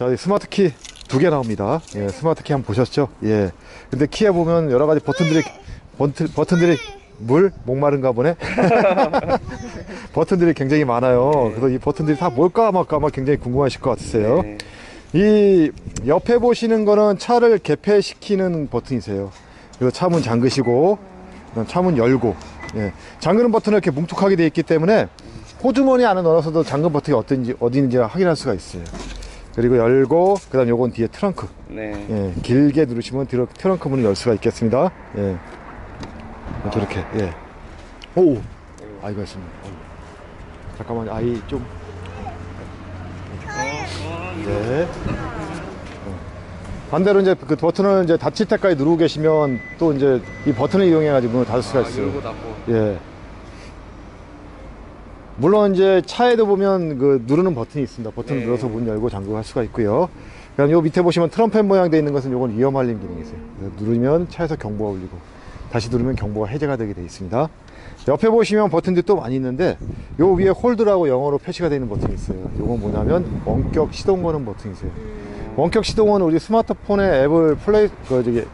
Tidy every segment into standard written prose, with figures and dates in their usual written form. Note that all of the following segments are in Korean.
자, 스마트 키 2개 나옵니다. 예, 스마트 키 한번 보셨죠? 예. 근데 키에 보면 여러 가지 버튼들이 목마른가 보네? 버튼들이 굉장히 많아요. 그래서 이 버튼들이 다 뭘까 아마 굉장히 궁금하실 것 같으세요. 이 옆에 보시는 거는 차를 개폐시키는 버튼이세요. 그래서 차문 잠그시고, 차문 열고, 예. 잠그는 버튼은 이렇게 뭉툭하게 되어 있기 때문에 호주머니 안에 넣어서도 잠금 버튼이 어디 있는지 확인할 수가 있어요. 그리고 열고, 그 다음 요건 뒤에 트렁크. 네. 예, 길게 누르시면 트렁크 문을 열 수가 있겠습니다. 예. 저렇게, 예. 오! 아이가 있습니다. 잠깐만요, 아이 좀. 네. 반대로 이제 그 버튼을 이제 닫힐 때까지 누르고 계시면 또 이제 이 버튼을 이용해가지고 문을 닫을 수가 있어요. 열고 닫고. 예. 물론 이제 차에도 보면 그 누르는 버튼이 있습니다. 버튼을 눌러서 문 열고 잠그고 할 수가 있고요. 그다음 요 밑에 보시면 트럼펫 모양 되어 있는 것은 요건 위험 알림 기능이 있어요. 누르면 차에서 경보가 울리고 다시 누르면 경보가 해제가 되게 되어 있습니다. 옆에 보시면 버튼들이 또 많이 있는데 요 위에 홀드라고 영어로 표시가 되어 있는 버튼이 있어요. 요건 뭐냐면 원격 시동 거는 버튼이세요. 원격 시동은 우리 스마트폰에 앱을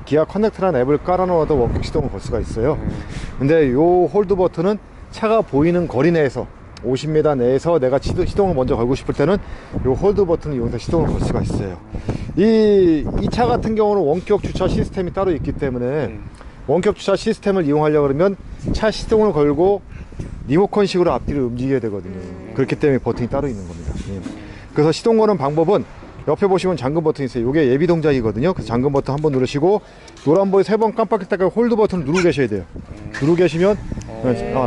기아 커넥트라는 앱을 깔아 놓아도 원격 시동을 걸 수가 있어요. 근데 요 홀드 버튼은 차가 보이는 거리 내에서 50m 내에서 내가 시동을 먼저 걸고 싶을 때는 요 홀드 버튼을 이용해서 시동을 걸 수가 있어요. 이 차 같은 경우는 원격 주차 시스템이 따로 있기 때문에 원격 주차 시스템을 이용하려고 그러면 차 시동을 걸고 리모컨식으로 앞뒤를 움직여야 되거든요. 그렇기 때문에 버튼이 따로 있는 겁니다. 그래서 시동 거는 방법은 옆에 보시면 잠금 버튼이 있어요. 이게 예비 동작이거든요. 그래서 잠금 버튼 한번 누르시고 노란불이 3번 깜빡일 때까지 홀드 버튼을 누르고 계셔야 돼요. 누르고 계시면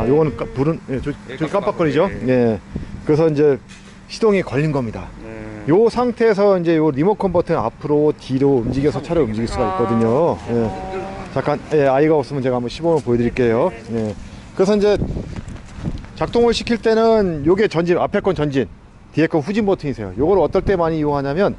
요거는 불은 저기 깜빡거리죠. 예. 그래서 이제 시동이 걸린 겁니다. 요 상태에서 이제 요 리모컨 버튼 앞으로 뒤로 움직여서 차를 움직일 수가 있거든요. 예. 잠깐, 예, 아이가 없으면 제가 한번 시범을 보여드릴게요. 예. 그래서 이제 작동을 시킬 때는 요게 전진, 앞에 건 전진, 뒤에 건 후진 버튼이세요. 요걸 어떨 때 많이 이용하냐면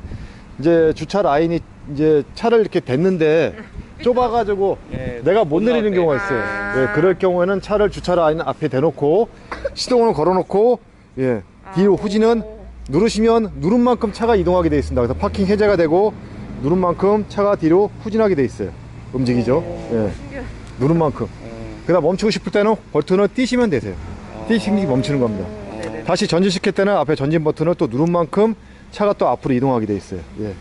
이제 주차 라인이 이제 차를 이렇게 댔는데 좁아가지고 내가 못 내리는 경우가 있어요. 예, 그럴 경우에는 차를 주차 라인 앞에 대놓고 시동을 걸어놓고 예, 뒤로 후진은 누르시면 누른 만큼 차가 이동하게 되어 있습니다. 그래서 파킹 해제가 되고 누른 만큼 차가 뒤로 후진하게 되어 있어요. 움직이죠. 예, 누른 만큼. 그다음 멈추고 싶을 때는 버튼을 띄시면 되세요. 띄시면 멈추는 겁니다. 다시 전진시킬 때는 앞에 전진 버튼을 또 누른 만큼 차가 또 앞으로 이동하게 되어 있어요. 예.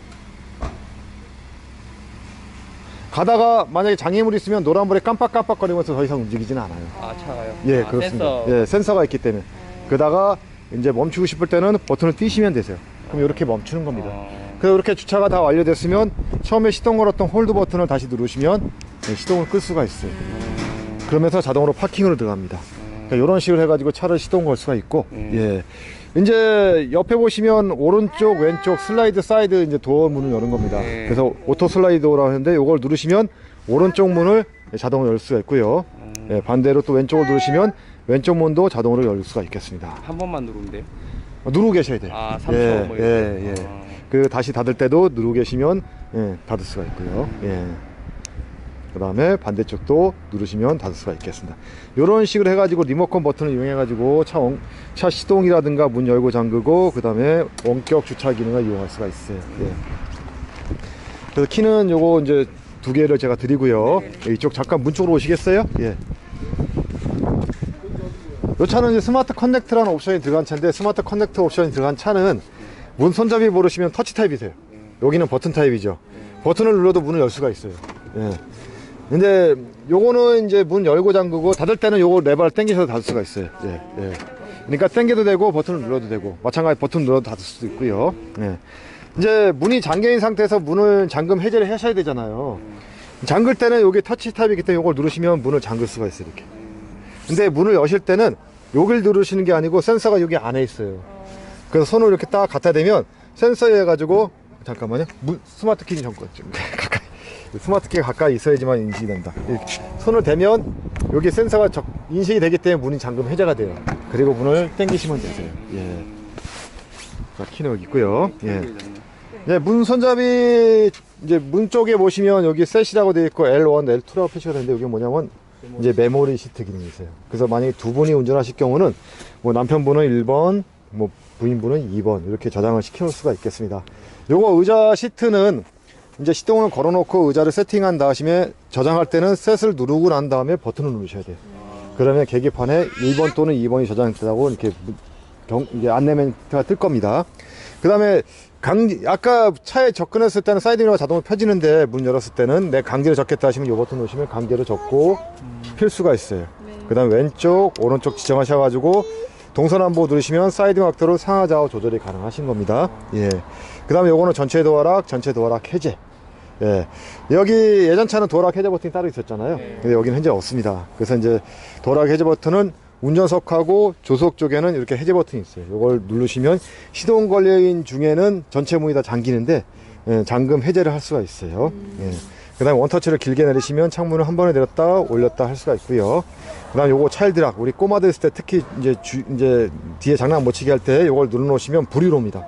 가다가 만약에 장애물이 있으면 노란불에 깜빡깜빡거리면서 더 이상 움직이지는 않아요. 아, 차가요? 예, 그렇습니다. 예, 센서가 있기 때문에. 그러다가 이제 멈추고 싶을 때는 버튼을 띄시면 되세요. 그럼 이렇게 멈추는 겁니다. 그래서 이렇게 주차가 다 완료됐으면 처음에 시동 걸었던 홀드 버튼을 다시 누르시면 시동을 끌 수가 있어요. 그러면서 자동으로 파킹으로 들어갑니다. 그러니까 이런 식으로 해가지고 차를 시동 걸 수가 있고, 예. 이제 옆에 보시면 오른쪽, 왼쪽 슬라이드 사이드 이제 도어 문을 여는 겁니다. 그래서 오토 슬라이드 도어라고 하는데 이걸 누르시면 오른쪽 문을 자동으로 열 수가 있고요. 예, 반대로 또 왼쪽을 누르시면 왼쪽 문도 자동으로 열 수가 있겠습니다. 한 번만 누르면 돼요? 누르고 계셔야 돼요. 아, 3초 예, 뭐 예, 예. 그 다시 닫을 때도 누르고 계시면 예, 닫을 수가 있고요. 예. 그 다음에 반대쪽도 누르시면 닫을 수가 있겠습니다. 이런 식으로 해가지고 리모컨 버튼을 이용해가지고 차 시동이라든가 문 열고 잠그고 그 다음에 원격 주차 기능을 이용할 수가 있어요. 예. 그래서 키는 요거 이제 2개를 제가 드리고요. 예, 이쪽 잠깐 문 쪽으로 오시겠어요? 예. 이 차는 이제 스마트 커넥트라는 옵션이 들어간 차인데 스마트 커넥트 옵션이 들어간 차는 문 손잡이 모르시면 터치 타입이세요. 여기는 버튼 타입이죠. 버튼을 눌러도 문을 열 수가 있어요. 예. 근데 요거는 이제 문 열고 잠그고 닫을 때는 요거 레버를 당기셔서 닫을 수가 있어요. 예, 예. 그러니까 당겨도 되고 버튼을 눌러도 되고 마찬가지 버튼 눌러도 닫을 수도 있고요. 예. 이제 문이 잠겨있는 상태에서 문을 잠금 해제를 하셔야 되잖아요. 잠글 때는 요게 터치 타입이기 때문에 요걸 누르시면 문을 잠글 수가 있어요. 이렇게. 근데 문을 여실 때는 여길 누르시는 게 아니고 센서가 여기 안에 있어요. 그래서 손을 이렇게 딱 갖다 대면 센서에 해가지고 잠깐만요. 스마트 키 좀 가까이. 스마트 키가 가까이 있어야지만 인식이 됩니다. 손을 대면 여기 센서가 인식이 되기 때문에 문이 잠금 해제가 돼요. 그리고 문을 당기시면 되세요. 예. 자, 키는 여기 있고요. 예. 네, 문 손잡이 이제 문 쪽에 보시면 여기 셋이라고 되어 있고 L1, L2라고 표시가 되는데 이게 뭐냐면 이제 메모리 시트 기능이 있어요. 그래서 만약에 두 분이 운전하실 경우는 뭐 남편분은 1번, 뭐 부인분은 2번 이렇게 저장을 시켜 놓을 수가 있겠습니다. 요거 의자 시트는 이제 시동을 걸어놓고 의자를 세팅한 다음에 저장할 때는 셋을 누르고 난 다음에 버튼을 누르셔야 돼요. 그러면 계기판에 1번 또는 2번이 저장됐다고 이렇게 이게 안내 멘트가 뜰 겁니다. 그 다음에 아까 차에 접근했을 때는 사이드미러가 자동으로 펴지는데 문 열었을 때는 내 강제로 접겠다 하시면 이 버튼 누르시면 강제로 접고 필 수가 있어요. 그 다음에 왼쪽 오른쪽 지정하셔가지고 동서남북 누르시면 사이드 각도로 상하 좌우 조절이 가능하신 겁니다. 예. 그 다음에 요거는 전체 도어락 해제. 예. 여기 예전 차는 도어락 해제 버튼이 따로 있었잖아요. 근데 여기는 현재 없습니다. 그래서 이제 도어락 해제 버튼은 운전석하고 조수석 쪽에는 이렇게 해제 버튼이 있어요. 이걸 누르시면 시동 걸려있는 중에는 전체 문이 다 잠기는데 잠금 해제를 할 수가 있어요. 예. 그 다음에 원터치를 길게 내리시면 창문을 한 번에 내렸다 올렸다 할 수가 있고요. 그 다음에 요거 차일드락, 우리 꼬마들 있을 때 특히 이제 뒤에 장난 못 치게 할 때 요걸 눌러 놓으시면 불이 들어옵니다.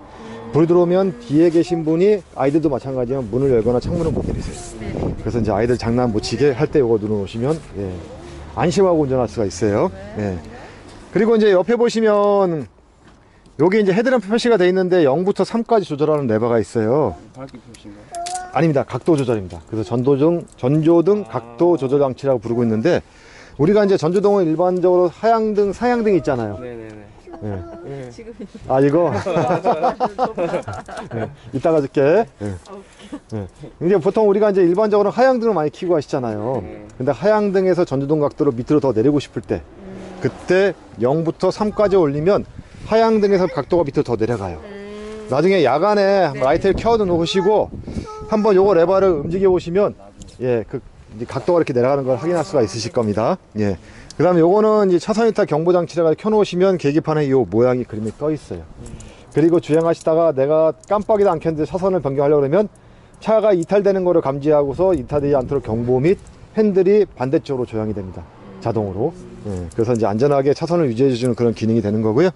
불이 들어오면 뒤에 계신 분이, 아이들도 마찬가지지만 문을 열거나 창문을 못 내리세요. 그래서 이제 아이들 장난 못 치게 할 때 요거 눌러 놓으시면 안심하고 운전할 수가 있어요. 예. 그리고 이제 옆에 보시면 여기 이제 헤드램프 표시가 되어 있는데 0부터 3까지 조절하는 레버가 있어요. 밝기 표시인가요? 아닙니다. 각도 조절입니다. 그래서 전조등 각도 조절 장치라고 부르고 있는데, 우리가 이제 전조등은 일반적으로 하향등, 상향등 있잖아요. 네네네. 예. 지금 아, 이거? 예. 이따가 줄게. 예. 예. 이제 보통 우리가 이제 일반적으로 하향등을 많이 켜고 하시잖아요. 근데 하향등에서 전조등 각도를 밑으로 더 내리고 싶을 때, 그때 0부터 3까지 올리면 하향등에서 각도가 밑으로 더 내려가요. 나중에 야간에 라이트를 켜도 놓으시고 한번 요거 레버를 움직여 보시면 그 이제 각도가 이렇게 내려가는 걸 확인할 수가 있으실 겁니다. 예. 그 다음에 요거는 이제 차선 이탈 경보 장치를 켜놓으시면 계기판에 요 모양이 그림이 떠 있어요. 그리고 주행하시다가 내가 깜빡이도 안 켰는데 차선을 변경하려고 그러면 차가 이탈되는 거를 감지하고서 이탈되지 않도록 경보 및 핸들이 반대쪽으로 조향이 됩니다. 자동으로. 예, 그래서 이제 안전하게 차선을 유지해 주는 그런 기능이 되는 거고요.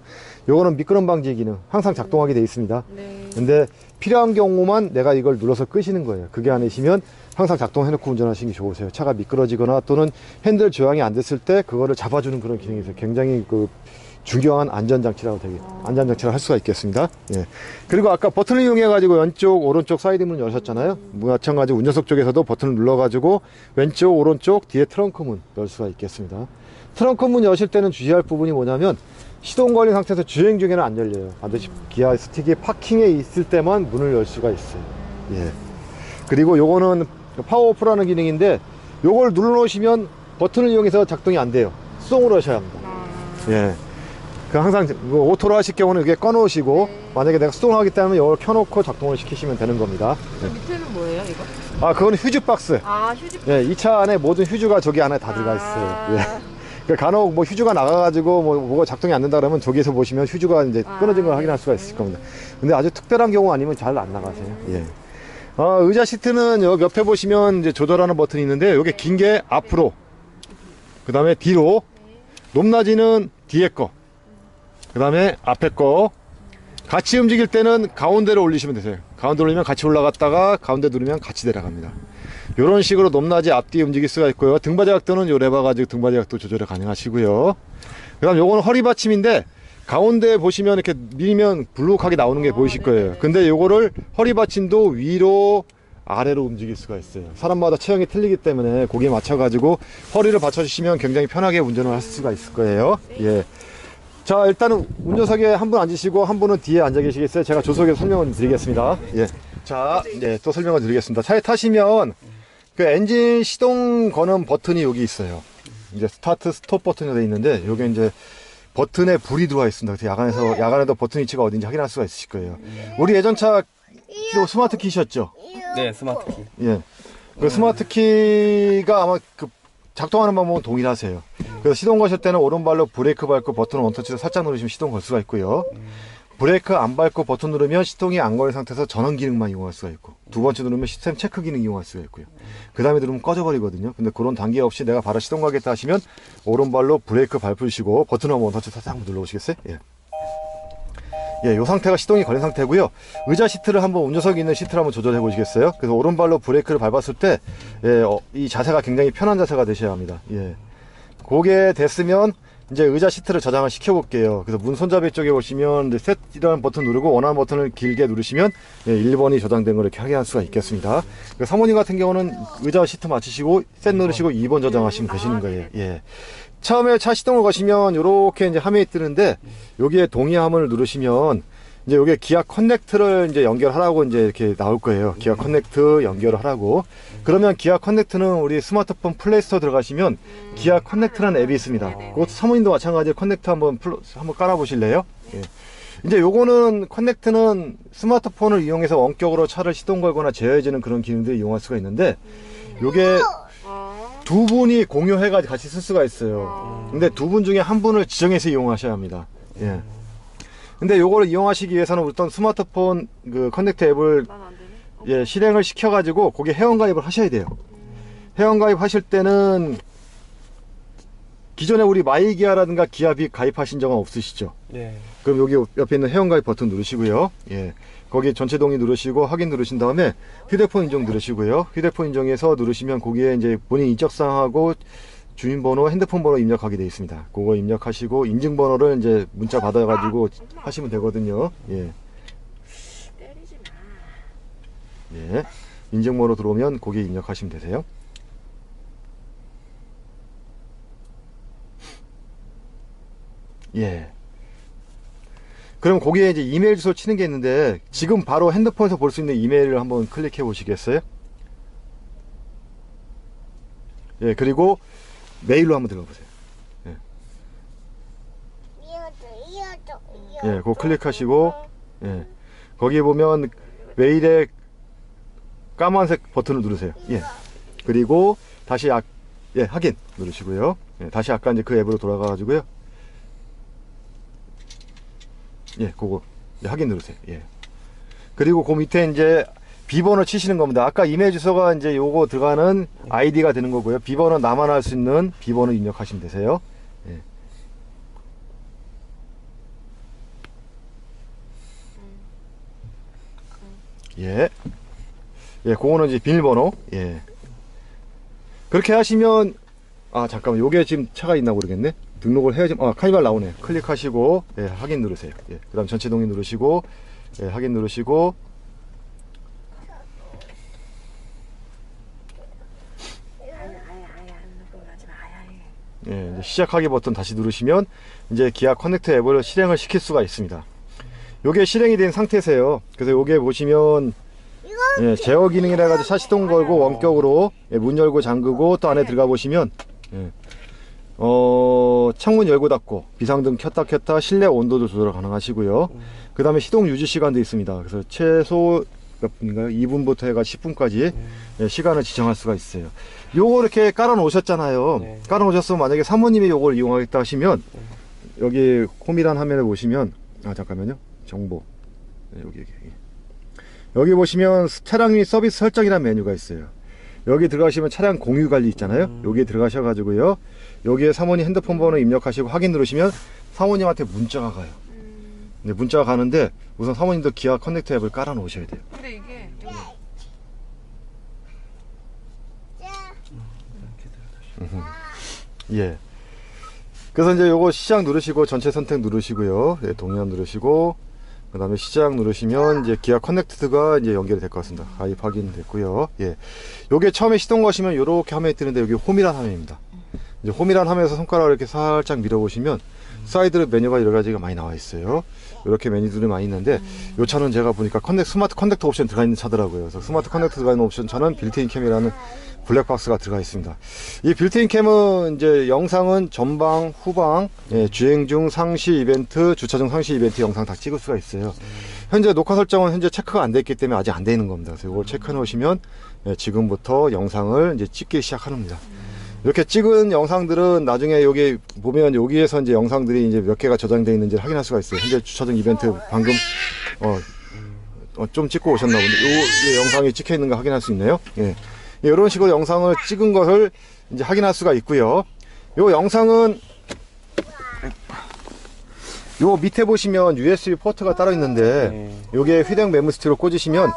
요거는 미끄럼 방지 기능 항상 작동하게 되어 있습니다. 근데 필요한 경우만 내가 이걸 눌러서 끄시는 거예요. 그게 아니시면 항상 작동해 놓고 운전하시는 게 좋으세요. 차가 미끄러지거나 또는 핸들 조향이 안 됐을 때 그거를 잡아주는 그런 기능이 있어요. 굉장히 중요한 안전장치라고 안전장치를 할 수가 있겠습니다. 예. 그리고 아까 버튼을 이용해 가지고 왼쪽 오른쪽 사이드 문 열으셨잖아요. 마찬가지로 운전석 쪽에서도 버튼을 눌러 가지고 왼쪽 오른쪽 뒤에 트렁크 문 열 수가 있겠습니다. 트렁크 문 여실 때는 주의할 부분이 뭐냐면 시동 걸린 상태에서 주행 중에는 안 열려요. 반드시 기아 스틱이 파킹에 있을 때만 문을 열 수가 있어요. 예. 그리고 요거는 파워 오프라는 기능인데 요걸 눌러 놓으시면 버튼을 이용해서 작동이 안 돼요. 수동으로 하셔야 합니다. 예. 항상 오토로 하실 경우는 이게 꺼 놓으시고 만약에 내가 수동을 하기 때문에 이걸 켜놓고 작동을 시키시면 되는 겁니다. 저 밑에는 뭐예요, 이거? 아, 그건 휴즈 박스. 아, 휴지. 예, 이 차 안에 모든 휴즈가 저기 안에 다 들어가 있어요. 예. 간혹 뭐 휴즈가 나가가지고 뭐가 작동이 안 된다 그러면 저기에서 보시면 휴즈가 이제 끊어진 걸 확인할 수가 있을 겁니다. 근데 아주 특별한 경우 아니면 잘 안 나가세요. 예. 의자 시트는 여기 옆에 보시면 이제 조절하는 버튼이 있는데 이게 긴 게 앞으로, 그 다음에 뒤로, 높낮이는 뒤에 거, 그 다음에 앞에 거. 같이 움직일 때는 가운데로 올리시면 되세요. 가운데 올리면 같이 올라갔다가 가운데 누르면 같이 내려갑니다. 이런 식으로 높낮이 앞뒤 움직일 수가 있고요. 등받이 각도는 요 레버 가지고 등받이 각도 조절이 가능하시고요. 그 다음 요거는 허리 받침인데 가운데 보시면 이렇게 밀면 불룩하게 나오는 게 보이실 거예요. 근데 요거를 허리 받침도 위로 아래로 움직일 수가 있어요. 사람마다 체형이 틀리기 때문에 거기에 맞춰 가지고 허리를 받쳐주시면 굉장히 편하게 운전을 할 수가 있을 거예요. 예. 자, 일단은 운전석에 한 분 앉으시고 한 분은 뒤에 앉아 계시겠어요? 제가 조석에서 설명을 드리겠습니다. 예. 자, 또 설명을 드리겠습니다. 차에 타시면 그 엔진 시동 거는 버튼이 여기 있어요. 이제 스타트 스톱 버튼이 되어 있는데 여기 이제 버튼에 불이 들어와 있습니다. 그래서 야간에도 버튼 위치가 어딘지 확인할 수가 있으실 거예요. 우리 예전 차 스마트 키셨죠? 네, 스마트 키. 예. 그 스마트 키가 아마 작동하는 방법은 동일하세요. 그래서 시동 거실 때는 오른발로 브레이크 밟고 버튼 원터치를 살짝 누르시면 시동 걸 수가 있고요. 브레이크 안 밟고 버튼 누르면 시동이 안 걸린 상태에서 전원 기능만 이용할 수가 있고, 두 번째 누르면 시스템 체크 기능 이용할 수가 있고요. 그 다음에 누르면 꺼져버리거든요. 근데 그런 단계 없이 내가 바로 시동 가겠다 하시면 오른발로 브레이크 밟으시고 버튼 원터치 살짝 한번 눌러보시겠어요? 예. 예, 요 상태가 시동이 걸린 상태고요. 의자 시트를 한번 운전석에 있는 시트를 한번 조절해 보시겠어요? 그래서 오른발로 브레이크를 밟았을 때, 이 자세가 굉장히 편한 자세가 되셔야 합니다. 예. 그게 됐으면 이제 의자 시트를 저장을 시켜 볼게요. 그래서 문 손잡이 쪽에 보시면 이제 셋이라는 버튼 누르고 원하는 버튼을 길게 누르시면 1번이 저장된 걸 이렇게 확인할 수가 있겠습니다. 사모님 같은 경우는 의자 시트 맞추시고 셋 누르시고 2번 저장하시면 되시는 거예요. 예. 처음에 차 시동을 거시면 이렇게 이제 화면이 뜨는데 여기에 동의함을 누르시면 이제 여기에 기아 커넥트를 이제 연결하라고 이제 이렇게 나올 거예요. 기아 커넥트 연결을 하라고. 그러면 기아 커넥트는 우리 스마트폰 플레이스토어 들어가시면 기아 커넥트라는 앱이 있습니다. 그것도 사모님도 마찬가지로 커넥트 한번 깔아 보실래요? 예. 이제 요거는 커넥트는 스마트폰을 이용해서 원격으로 차를 시동 걸거나 제어해주는 그런 기능들을 이용할 수가 있는데 요게 두 분이 공유해가지고 같이 쓸 수가 있어요. 근데 두 분 중에 한 분을 지정해서 이용하셔야 합니다. 예. 근데 요거를 이용하시기 위해서는 우선 스마트폰 그 커넥트 앱을 예, 실행을 시켜가지고 거기에 회원가입을 하셔야 돼요. 회원가입 하실 때는 기존에 우리 마이기아라든가 기아빅 가입하신 적은 없으시죠? 네. 그럼 여기 옆에 있는 회원가입 버튼 누르시고요. 예. 거기 전체 동의 누르시고 확인 누르신 다음에 휴대폰 인증 누르시고요. 휴대폰 인증에서 누르시면 거기에 이제 본인 인적사항하고 주민번호, 핸드폰 번호 입력하게 되어 있습니다. 그거 입력하시고 인증번호를 이제 문자 받아가지고 하시면 되거든요. 예. 예. 인증번호 들어오면 거기에 입력하시면 되세요. 예. 그럼 거기에 이제 이메일 주소 치는 게 있는데 지금 바로 핸드폰에서 볼 수 있는 이메일을 한번 클릭해 보시겠어요? 예, 그리고 메일로 한번 들어가 보세요. 예. 예, 그거 클릭하시고 예. 거기에 보면 메일에 까만색 버튼을 누르세요. 예. 그리고 다시 예, 확인 누르시고요. 예, 다시 아까 이제 그 앱으로 돌아가 가지고요. 예, 그거 확인 누르세요. 예. 그리고 그 밑에 이제 비번을 치시는 겁니다. 아까 이메일 주소가 이제 요거 들어가는 아이디가 되는 거고요. 비번은 나만 알 수 있는 비번을 입력하시면 되세요. 예. 예. 예, 그거는 이제 비밀번호. 예. 그렇게 하시면 잠깐만, 요게 지금 차가 있나 모르겠네. 등록을 해야지. 카니발 나오네. 클릭하시고 예, 확인 누르세요. 예, 그 다음 전체 동의 누르시고 예, 확인 누르시고 예, 이제 시작하기 버튼 다시 누르시면 이제 기아 커넥트 앱을 실행을 시킬 수가 있습니다. 요게 실행이 된 상태세요. 그래서 요게 보시면 예, 제어 기능이라 가지고 차 시동 걸고 원격으로 예, 문 열고 잠그고 또 안에 들어가 보시면 예, 창문 열고 닫고 비상등 켰다 실내 온도도 조절 가능하시고요. 그 다음에 시동 유지 시간도 있습니다. 그래서 최소 몇 분인가요? 2분부터 해가 10분까지 예, 시간을 지정할 수가 있어요. 요거 이렇게 깔아 놓으셨잖아요. 네. 깔아 놓으셨으면 만약에 사모님이 요걸 이용하겠다 하시면 여기 홈이란 화면에 보시면 잠깐만요. 정보 네, 여기 보시면 차량 및 서비스 설정이라는 메뉴가 있어요. 여기 들어가시면 차량 공유 관리 있잖아요. 여기에 들어가셔가지고요. 여기에 사모님 핸드폰 번호 입력하시고 확인 누르시면 사모님한테 문자가 가요. 네, 문자가 가는데 우선 사모님도 기아 커넥트 앱을 깔아 놓으셔야 돼요. 근데 이게 예. 그래서 이제 요거 시작 누르시고 전체 선택 누르시고요. 예, 동의함 누르시고 그 다음에 시작 누르시면 이제 기아 커넥트가 이제 연결이 될 것 같습니다. 가입 확인 됐고요. 예. 요게 처음에 시동 거시면 요렇게 화면이 뜨는데 여기 홈이란 화면입니다. 이제 홈이란 화면에서 손가락을 이렇게 살짝 밀어보시면 사이드로 메뉴가 여러 가지가 많이 나와 있어요. 이렇게 메뉴들이 많이 있는데 요 차는 제가 보니까 스마트 커넥터 옵션 들어가 있는 차더라고요. 그래서 스마트 커넥터 들어가 있는 옵션 차는 빌트인 캠이라는 블랙박스가 들어가 있습니다. 이 빌트인 캠은 이제 영상은 전방, 후방, 예, 주행 중 상시 이벤트, 주차 중 상시 이벤트 영상 다 찍을 수가 있어요. 현재 녹화 설정은 현재 체크가 안 돼 있기 때문에 아직 안 돼 있는 겁니다. 그래서 이걸 체크해 놓으시면 예, 지금부터 영상을 이제 찍기 시작합니다. 이렇게 찍은 영상들은 나중에 여기 보면 여기에서 이제 영상들이 이제 몇 개가 저장되어 있는지 확인할 수가 있어요. 현재 주차장 이벤트 방금 좀 찍고 오셨나 본데 요 영상이 찍혀 있는 거 확인할 수 있네요. 예. 이런 식으로 영상을 찍은 것을 이제 확인할 수가 있고요. 요 영상은 요 밑에 보시면 USB 포트가 따로 있는데 요게 휴대용 메모스틱으로 꽂으시면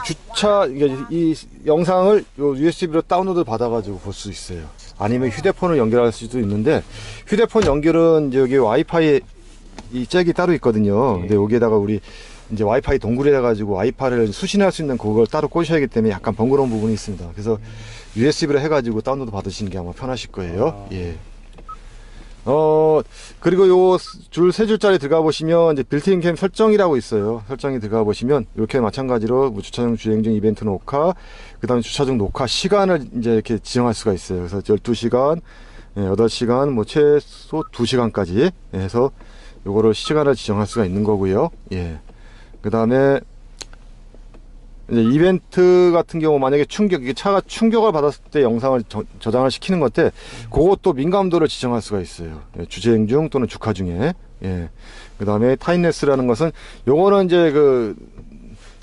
주차 이 영상을 요 USB로 다운로드 받아가지고 볼 수 있어요. 아니면 휴대폰을 연결할 수도 있는데, 휴대폰 연결은 이제 여기 와이파이 이 잭이 따로 있거든요. 근데 여기에다가 우리 이제 와이파이 동굴에 해가지고 와이파이를 수신할 수 있는 그걸 따로 꽂으셔야 하기 때문에 약간 번거로운 부분이 있습니다. 그래서 USB로 해가지고 다운로드 받으시는 게 아마 편하실 거예요. 예. 그리고 요 줄 세 줄짜리 들어가 보시면 이제 빌트인 캠 설정이라고 있어요. 설정이 들어가 보시면 이렇게 마찬가지로 뭐 주차 중 주행 중 이벤트 녹화, 그 다음에 주차 중 녹화 시간을 이제 이렇게 지정할 수가 있어요. 그래서 12시간, 8시간, 뭐 최소 2시간까지 해서 요거를 시간을 지정할 수가 있는 거고요. 예. 그 다음에 이제 이벤트 같은 경우 만약에 이게 차가 충격을 받았을 때 영상을 저장을 시키는 건데, 그것도 민감도를 지정할 수가 있어요. 예, 주행 중 또는 주카 중에. 예. 그 다음에 타임랩스라는 것은 요거는 이제 그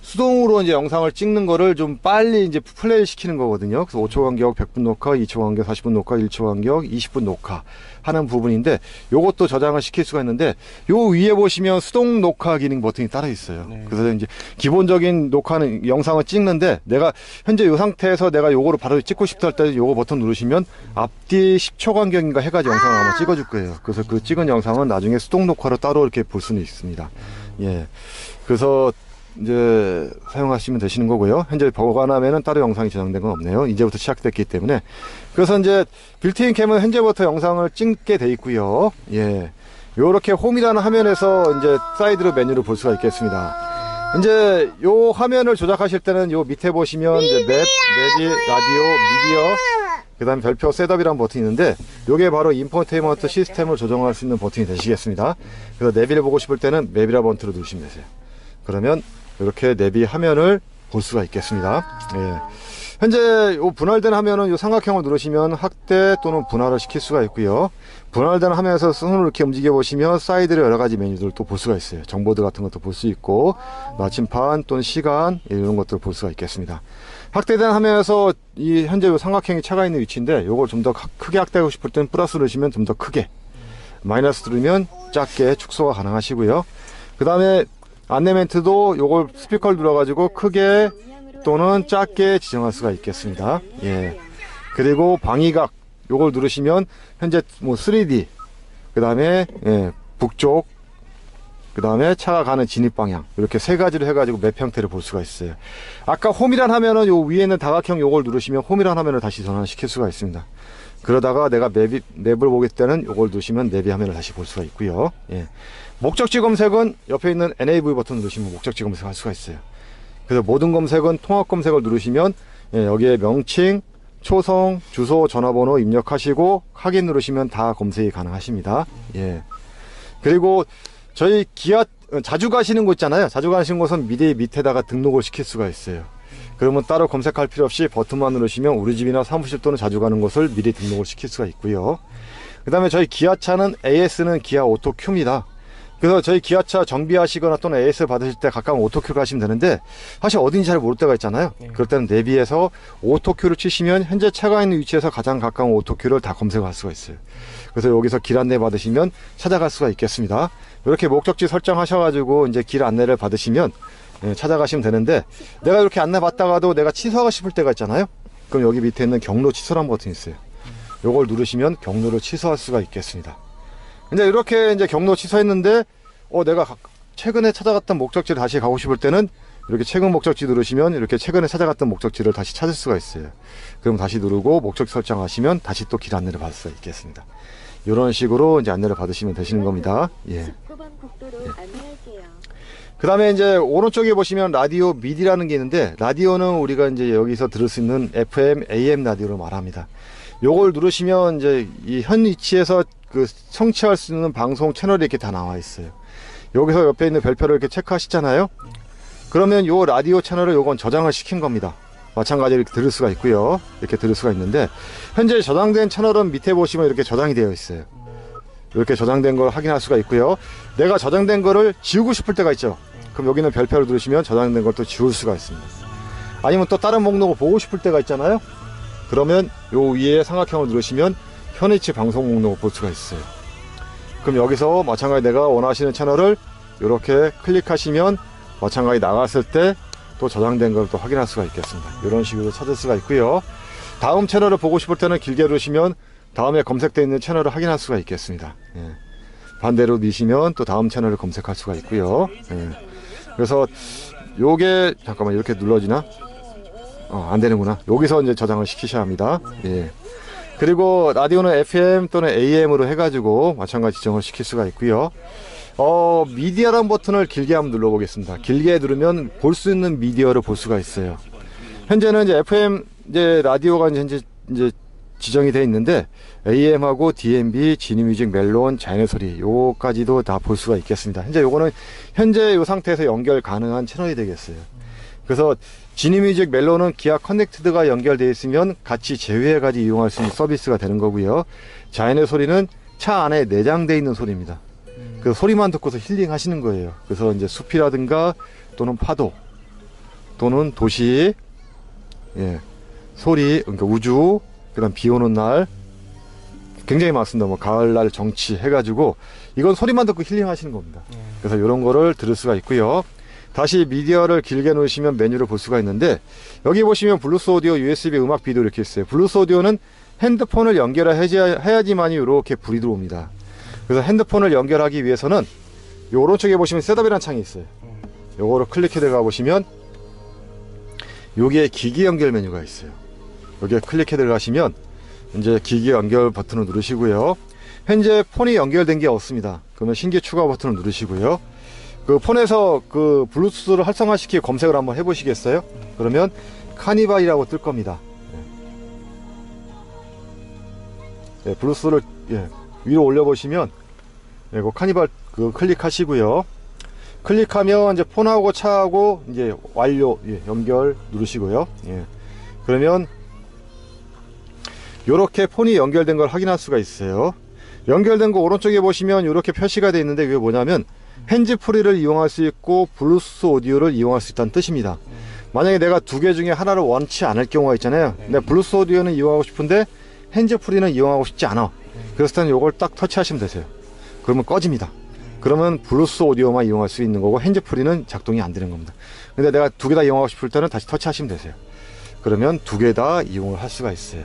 수동으로 이제 영상을 찍는 거를 좀 빨리 이제 플레이 시키는 거거든요. 그래서 5초 간격 100분 녹화, 2초 간격 40분 녹화, 1초 간격 20분 녹화 하는 부분인데, 요것도 저장을 시킬 수가 있는데, 요 위에 보시면 수동 녹화 기능 버튼이 따로 있어요. 네. 그래서 이제 기본적인 녹화는 영상을 찍는데, 내가 현재 요 상태에서 내가 요거를 바로 찍고 싶다 할 때 요거 버튼 누르시면 앞뒤 10초 간격인가 해가지고 영상을 아마 찍어줄 거예요. 그래서 그 찍은 영상은 나중에 수동 녹화로 따로 이렇게 볼 수는 있습니다. 예. 그래서 이제 사용하시면 되시는 거고요. 현재 보관하면은 따로 영상이 저장된 건 없네요. 이제부터 시작됐기 때문에. 그래서 이제 빌트인 캠은 현재부터 영상을 찍게 돼 있고요. 예. 요렇게 홈이라는 화면에서 이제 사이드로 메뉴를 볼 수가 있겠습니다. 이제 요 화면을 조작하실 때는 요 밑에 보시면 이제 맵, 내비, 라디오, 미디어, 그 다음에 별표 셋업이라는 버튼이 있는데, 요게 바로 인포테인먼트 시스템을 조정할 수 있는 버튼이 되시겠습니다. 그래서 내비를 보고 싶을 때는 맵이라 버튼을 누르시면 되세요. 그러면 이렇게 내비 화면을 볼 수가 있겠습니다. 예. 현재 요 분할된 화면은 요 삼각형을 누르시면 확대 또는 분할을 시킬 수가 있고요. 분할된 화면에서 손을 이렇게 움직여 보시면 사이드로 여러 가지 메뉴들을 또 볼 수가 있어요. 정보들 같은 것도 볼 수 있고, 나침반 또는 시간 이런 것들을 볼 수가 있겠습니다. 확대된 화면에서 이 현재 요 삼각형이 차가 있는 위치인데, 요걸 좀 더 크게 확대하고 싶을 때는 플러스 누르시면 좀 더 크게, 마이너스 누르면 작게 축소가 가능하시고요. 그 다음에 안내 멘트도 요걸 스피커를 눌러가지고 크게 또는 작게 지정할 수가 있겠습니다. 예. 그리고 방위각 요걸 누르시면 현재 뭐 3D, 그 다음에 북쪽, 그 다음에 차가 가는 진입 방향, 이렇게 세 가지로 해가지고 맵 형태를 볼 수가 있어요. 아까 홈이란 하면은 요 위에 있는 다각형 요걸 누르시면 홈이란 화면을 다시 전환시킬 수가 있습니다. 그러다가 내가 맵을 보기 때는 요걸 누르시면 내비 화면을 다시 볼 수가 있고요. 예. 목적지 검색은 옆에 있는 NAV 버튼 누르시면 목적지 검색할 수가 있어요. 그래서 모든 검색은 통합 검색을 누르시면 여기에 명칭, 초성, 주소, 전화번호 입력하시고 확인 누르시면 다 검색이 가능하십니다. 예. 그리고 저희 기아 자주 가시는 곳 있잖아요. 자주 가시는 곳은 미리 밑에다가 등록을 시킬 수가 있어요. 그러면 따로 검색할 필요 없이 버튼만 누르시면 우리 집이나 사무실 또는 자주 가는 곳을 미리 등록을 시킬 수가 있고요. 그 다음에 저희 기아차는 AS는 기아 오토 큐입니다. 그래서 저희 기아차 정비하시거나 또는 AS 받으실 때 가까운 오토큐 가시면 되는데, 사실 어딘지 잘 모를 때가 있잖아요. 그럴 때는 내비에서 오토큐를 치시면 현재 차가 있는 위치에서 가장 가까운 오토큐를 다 검색할 수가 있어요. 그래서 여기서 길 안내 받으시면 찾아갈 수가 있겠습니다. 이렇게 목적지 설정하셔가지고 이제 길 안내를 받으시면 찾아가시면 되는데, 내가 이렇게 안내 받다가도 내가 취소하고 싶을 때가 있잖아요. 그럼 여기 밑에 있는 경로 취소란 버튼이 있어요. 요걸 누르시면 경로를 취소할 수가 있겠습니다. 이제 이렇게 이제 경로 취소했는데, 내가 최근에 찾아갔던 목적지를 다시 가고 싶을 때는 이렇게 최근 목적지 누르시면 이렇게 최근에 찾아갔던 목적지를 다시 찾을 수가 있어요. 그럼 다시 누르고 목적지 설정하시면 다시 또 길 안내를 받을 수가 있겠습니다. 이런 식으로 이제 안내를 받으시면 되시는 겁니다. 예. 그 다음에 이제 오른쪽에 보시면 라디오 미디라는 게 있는데, 라디오는 우리가 이제 여기서 들을 수 있는 FM, AM 라디오를 말합니다. 요걸 누르시면 이제 이 현 위치에서 그 청취할 수 있는 방송 채널이 이렇게 다 나와 있어요. 여기서 옆에 있는 별표를 이렇게 체크하시잖아요. 그러면 요 라디오 채널을 요건 저장을 시킨 겁니다. 마찬가지로 이렇게 들을 수가 있고요. 이렇게 들을 수가 있는데, 현재 저장된 채널은 밑에 보시면 이렇게 저장이 되어 있어요. 이렇게 저장된 걸 확인할 수가 있고요. 내가 저장된 거를 지우고 싶을 때가 있죠. 그럼 여기는 별표를 누르시면 저장된 걸 또 지울 수가 있습니다. 아니면 또 다른 목록을 보고 싶을 때가 있잖아요. 그러면 요 위에 삼각형을 누르시면 현 위치 방송 목록을 볼 수가 있어요. 그럼 여기서 마찬가지 내가 원하시는 채널을 이렇게 클릭하시면 마찬가지 나갔을 때 또 저장된 걸 또 확인할 수가 있겠습니다. 이런 식으로 찾을 수가 있고요. 다음 채널을 보고 싶을 때는 길게 누르시면 다음에 검색되어 있는 채널을 확인할 수가 있겠습니다. 예. 반대로 미시면 또 다음 채널을 검색할 수가 있고요. 예. 그래서 요게 잠깐만 이렇게 눌러지나? 안 되는구나. 여기서 이제 저장을 시키셔야 합니다. 예. 그리고 라디오는 FM 또는 AM으로 해가지고 마찬가지 지정을 시킬 수가 있고요. 미디어라는 버튼을 길게 한번 눌러보겠습니다. 길게 누르면 볼 수 있는 미디어를 볼 수가 있어요. 현재는 이제 FM 이제 라디오가 이제 지정이 되어 있는데 AM하고 DMB, 지니뮤직, 멜론, 자연의 소리 요까지도 다 볼 수가 있겠습니다. 현재 요거는 현재 요 상태에서 연결 가능한 채널이 되겠어요. 그래서 지니뮤직, 멜론은 기아 커넥티드가 연결되어 있으면 같이 제휴해가지고 이용할 수 있는 서비스가 되는 거고요. 자연의 소리는 차 안에 내장되어 있는 소리입니다. 그 소리만 듣고서 힐링 하시는 거예요. 그래서 이제 숲이라든가 또는 파도 또는 도시, 예, 소리, 그러니까 우주, 그 다음 비 오는 날 굉장히 많습니다. 뭐 가을날 정치 해가지고 이건 소리만 듣고 힐링 하시는 겁니다. 그래서 이런 거를 들을 수가 있고요. 다시 미디어를 길게 누르시면 메뉴를 볼 수가 있는데 여기 보시면 블루스 오디오, USB 음악 비디오 이렇게 있어요. 블루스 오디오는 핸드폰을 연결해야지만이 이렇게 불이 들어옵니다. 그래서 핸드폰을 연결하기 위해서는 요 오른쪽에 보시면 셋업이라는 창이 있어요. 요거를 클릭해 들어가 보시면 여기에 기기 연결 메뉴가 있어요. 여기에 클릭해 들어가시면 이제 기기 연결 버튼을 누르시고요. 현재 폰이 연결된 게 없습니다. 그러면 신규 추가 버튼을 누르시고요. 그 폰에서 그 블루투스를 활성화시키고 검색을 한번 해보시겠어요? 그러면 카니발이라고 뜰 겁니다. 네, 블루투스를 위로 올려보시면 그 카니발 그 클릭하시고요. 클릭하면 이제 폰하고 차하고 이제 완료 연결 누르시고요. 그러면 이렇게 폰이 연결된 걸 확인할 수가 있어요. 연결된 거 오른쪽에 보시면 이렇게 표시가 되어 있는데 이게 뭐냐면 핸즈프리를 이용할 수 있고 블루투스 오디오를 이용할 수 있다는 뜻입니다. 만약에 내가 두 개 중에 하나를 원치 않을 경우가 있잖아요. 근데 블루투스 오디오는 이용하고 싶은데 핸즈프리는 이용하고 싶지 않아. 그랬을 때는 이걸 딱 터치하시면 되세요. 그러면 꺼집니다. 그러면 블루투스 오디오만 이용할 수 있는 거고 핸즈프리는 작동이 안 되는 겁니다. 근데 내가 두 개 다 이용하고 싶을 때는 다시 터치하시면 되세요. 그러면 두 개 다 이용을 할 수가 있어요.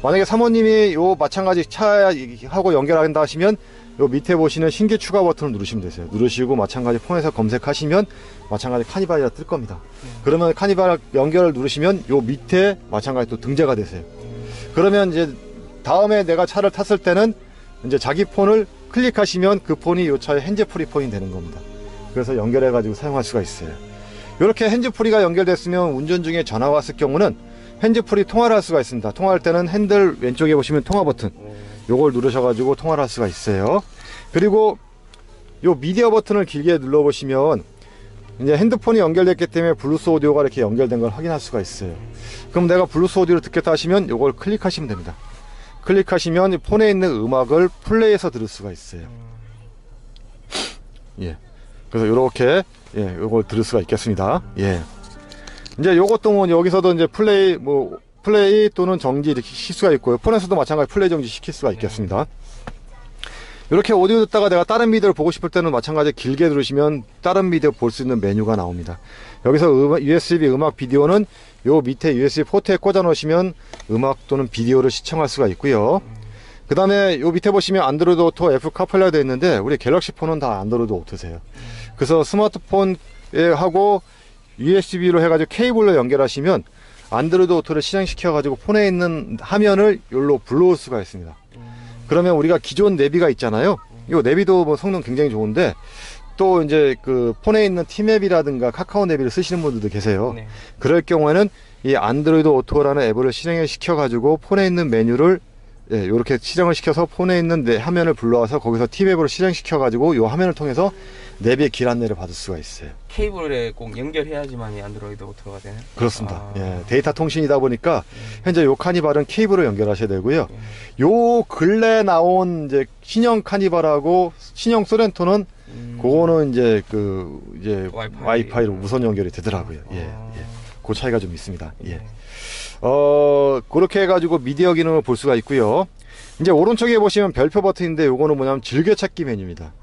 만약에 사모님이 요 마찬가지 차하고 연결한다 하시면 요 밑에 보시는 신규 추가 버튼을 누르시면 되세요. 누르시고 마찬가지 폰에서 검색하시면 마찬가지 카니발이라 뜰 겁니다. 그러면 카니발 연결을 누르시면 요 밑에 마찬가지 또 등재가 되세요. 그러면 이제 다음에 내가 차를 탔을 때는 이제 자기 폰을 클릭하시면 그 폰이 요 차의 핸즈프리 폰이 되는 겁니다. 그래서 연결해 가지고 사용할 수가 있어요. 이렇게 핸즈프리가 연결됐으면 운전 중에 전화 왔을 경우는 핸즈프리 통화를 할 수가 있습니다. 통화할 때는 핸들 왼쪽에 보시면 통화 버튼 요걸 누르셔가지고 통화를 할 수가 있어요. 그리고 요 미디어 버튼을 길게 눌러보시면 이제 핸드폰이 연결됐기 때문에 블루투스 오디오가 이렇게 연결된 걸 확인할 수가 있어요. 그럼 내가 블루투스 오디오를 듣겠다 하시면 요걸 클릭하시면 됩니다. 클릭하시면 폰에 있는 음악을 플레이해서 들을 수가 있어요. 그래서 요렇게 요걸 들을 수가 있겠습니다. 이제 요것도 뭐 여기서도 이제 플레이 또는 정지 이렇게 시킬 수가 있고요. 폰에서도 마찬가지 플레이 정지 시킬 수가 있겠습니다. 이렇게 오디오 듣다가 내가 다른 비디오를 보고 싶을 때는 마찬가지 길게 누르시면 다른 비디오 볼 수 있는 메뉴가 나옵니다. 여기서 USB 음악 비디오는 요 밑에 USB 포트에 꽂아 놓으시면 음악 또는 비디오를 시청할 수가 있고요. 그 다음에 요 밑에 보시면 안드로이드 오토, 애플 카플레이가 되어 있는데 우리 갤럭시 폰은 다 안드로이드 오토세요. 그래서 스마트폰에 하고 USB로 해가지고 케이블로 연결하시면 안드로이드 오토를 실행시켜 가지고 폰에 있는 화면을 여기로 불러올 수가 있습니다. 그러면 우리가 기존 내비가 있잖아요. 이 내비도 뭐 성능 굉장히 좋은데 또 이제 그 폰에 있는 티맵이라든가 카카오 내비를 쓰시는 분들도 계세요. 그럴 경우에는 이 안드로이드 오토라는 앱을 실행을 시켜 가지고 폰에 있는 메뉴를 이렇게 실행을 시켜서 폰에 있는 화면을 불러와서 거기서 티맵으로 실행시켜 가지고 이 화면을 통해서 내비의 길 안내를 받을 수가 있어요. 케이블에 꼭 연결해야지만이 안드로이드 오토가 되는? 그렇습니다. 데이터 통신이다 보니까 현재 요 카니발은 케이블로 연결하셔야 되고요. 요 근래 나온 이제 신형 카니발하고 신형 소렌토는 그거는 이제 와이파이로 무선 연결이 되더라고요. 그 차이가 좀 있습니다. 그렇게 해가지고 미디어 기능을 볼 수가 있고요. 이제 오른쪽에 보시면 별표 버튼인데 요거는 뭐냐면 즐겨찾기 메뉴입니다.